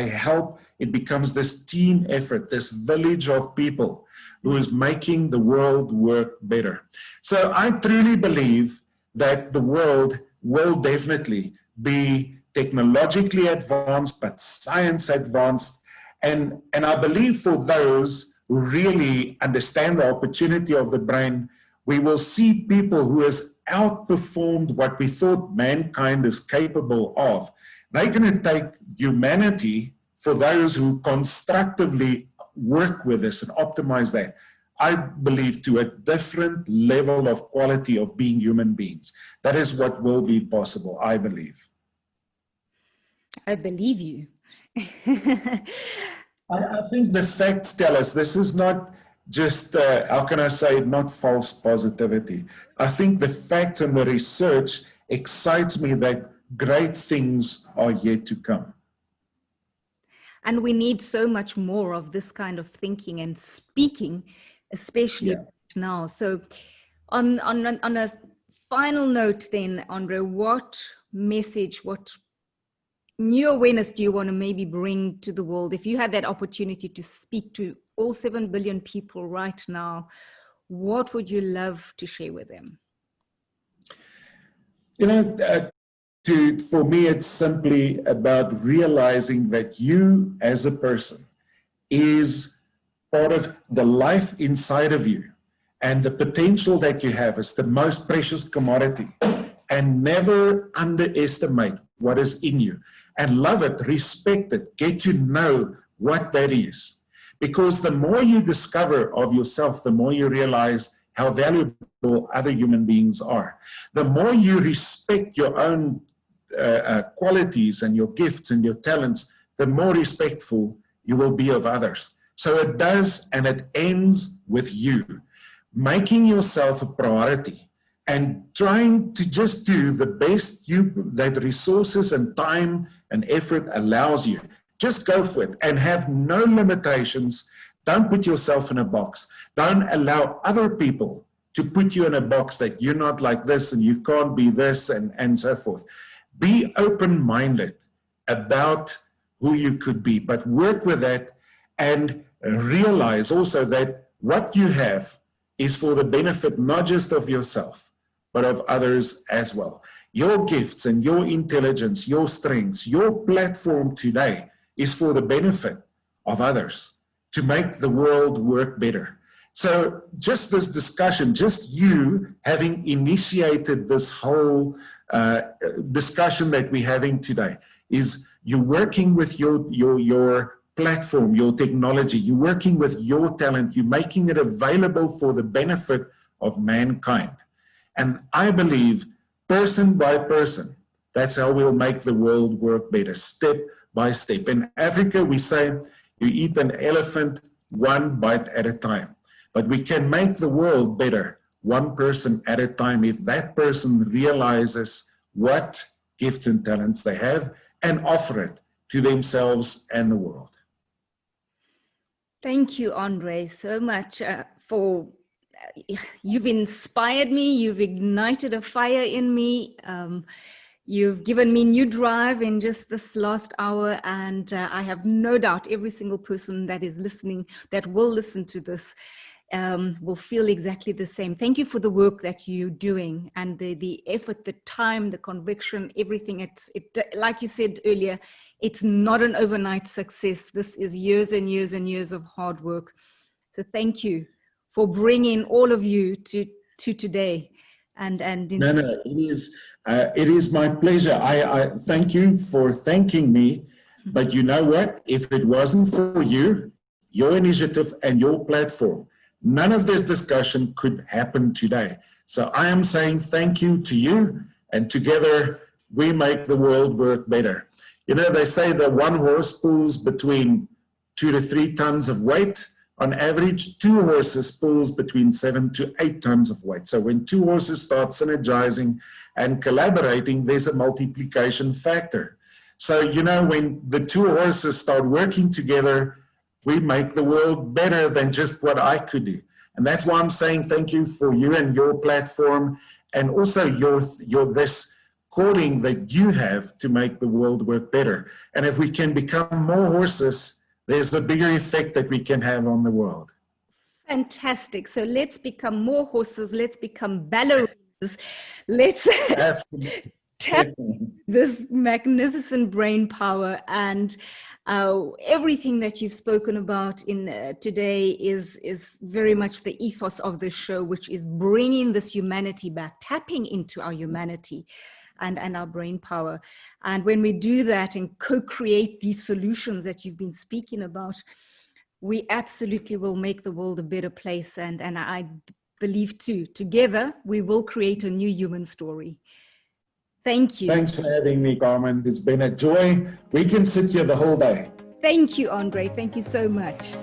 it becomes this team effort, this village of people who is making the world work better. So I truly believe that the world will definitely be technologically advanced, but science advanced. And I believe for those who really understand the opportunity of the brain, we will see people who has outperformed what we thought mankind is capable of. They're going to take humanity, for those who constructively work with this and optimize that, I believe, to a different level of quality of being human beings. That is what will be possible, I believe. I believe you. I think the facts tell us this is not just, how can I say it, not false positivity. I think the fact and the research excites me that great things are yet to come. And we need so much more of this kind of thinking and speaking, especially now. So on a final note then, Andre, what message, what new awareness do you want to maybe bring to the world? If you had that opportunity to speak to all 7 billion people right now, what would you love to share with them? You know, for me, it's simply about realizing that you as a person is part of the life inside of you, and the potential that you have is the most precious commodity. And never underestimate what is in you, and love it, respect it, get to know what that is. Because the more you discover of yourself, the more you realize how valuable other human beings are. The more you respect your own qualities and your gifts and your talents, the more respectful you will be of others. So it does, and it ends with you making yourself a priority and trying to just do the best that resources and time and effort allows you. Just go for it and have no limitations. Don't put yourself in a box. Don't allow other people to put you in a box that you're not like this and you can't be this and so forth. Be open-minded about who you could be, but work with that and realize also that what you have is for the benefit not just of yourself, but of others as well. Your gifts and your intelligence, your strengths, your platform today is for the benefit of others, to make the world work better. So just this discussion, just you having initiated this whole discussion that we're having today, is you're working with your platform, your technology, you're working with your talent, you're making it available for the benefit of mankind. And I believe person by person, that's how we'll make the world work better, step by step. In Africa, we say you eat an elephant one bite at a time. But we can make the world better one person at a time if that person realizes what gifts and talents they have and offer it to themselves and the world. Thank you, Andre, so much for you've inspired me, you've ignited a fire in me, you've given me new drive in just this last hour, and I have no doubt every single person that is listening, that will listen to this, will feel exactly the same. Thank you for the work that you're doing, and the effort, the time, the conviction, everything. It like you said earlier, it's not an overnight success. This is years and years and years of hard work. So thank you for bringing all of you to today. No, it is my pleasure. I thank you for thanking me. But you know what? If it wasn't for you, your initiative and your platform, none of this discussion could happen today. So I am saying thank you to you, and together we make the world work better. You know, they say that one horse pulls between 2 to 3 tons of weight. On average, 2 horses pulls between 7 to 8 tons of weight. So when 2 horses start synergizing and collaborating, there's a multiplication factor. So, you know, when the 2 horses start working together, we make the world better than just what I could do. And that's why I'm saying thank you for you and your platform, and also your this calling that you have to make the world work better. And if we can become more horses, there's a bigger effect that we can have on the world. Fantastic. So let's become more horses. Let's become ballerinas. Let's tap this magnificent brain power, and everything that you've spoken about in today is very much the ethos of this show, which is bringing this humanity back, tapping into our humanity and our brain power. And when we do that and co-create these solutions that you've been speaking about, we absolutely will make the world a better place. And I believe too, together we will create a new human story. Thank you. Thanks for having me, Carmen. It's been a joy. We can sit here the whole day. Thank you, Andre. Thank you so much.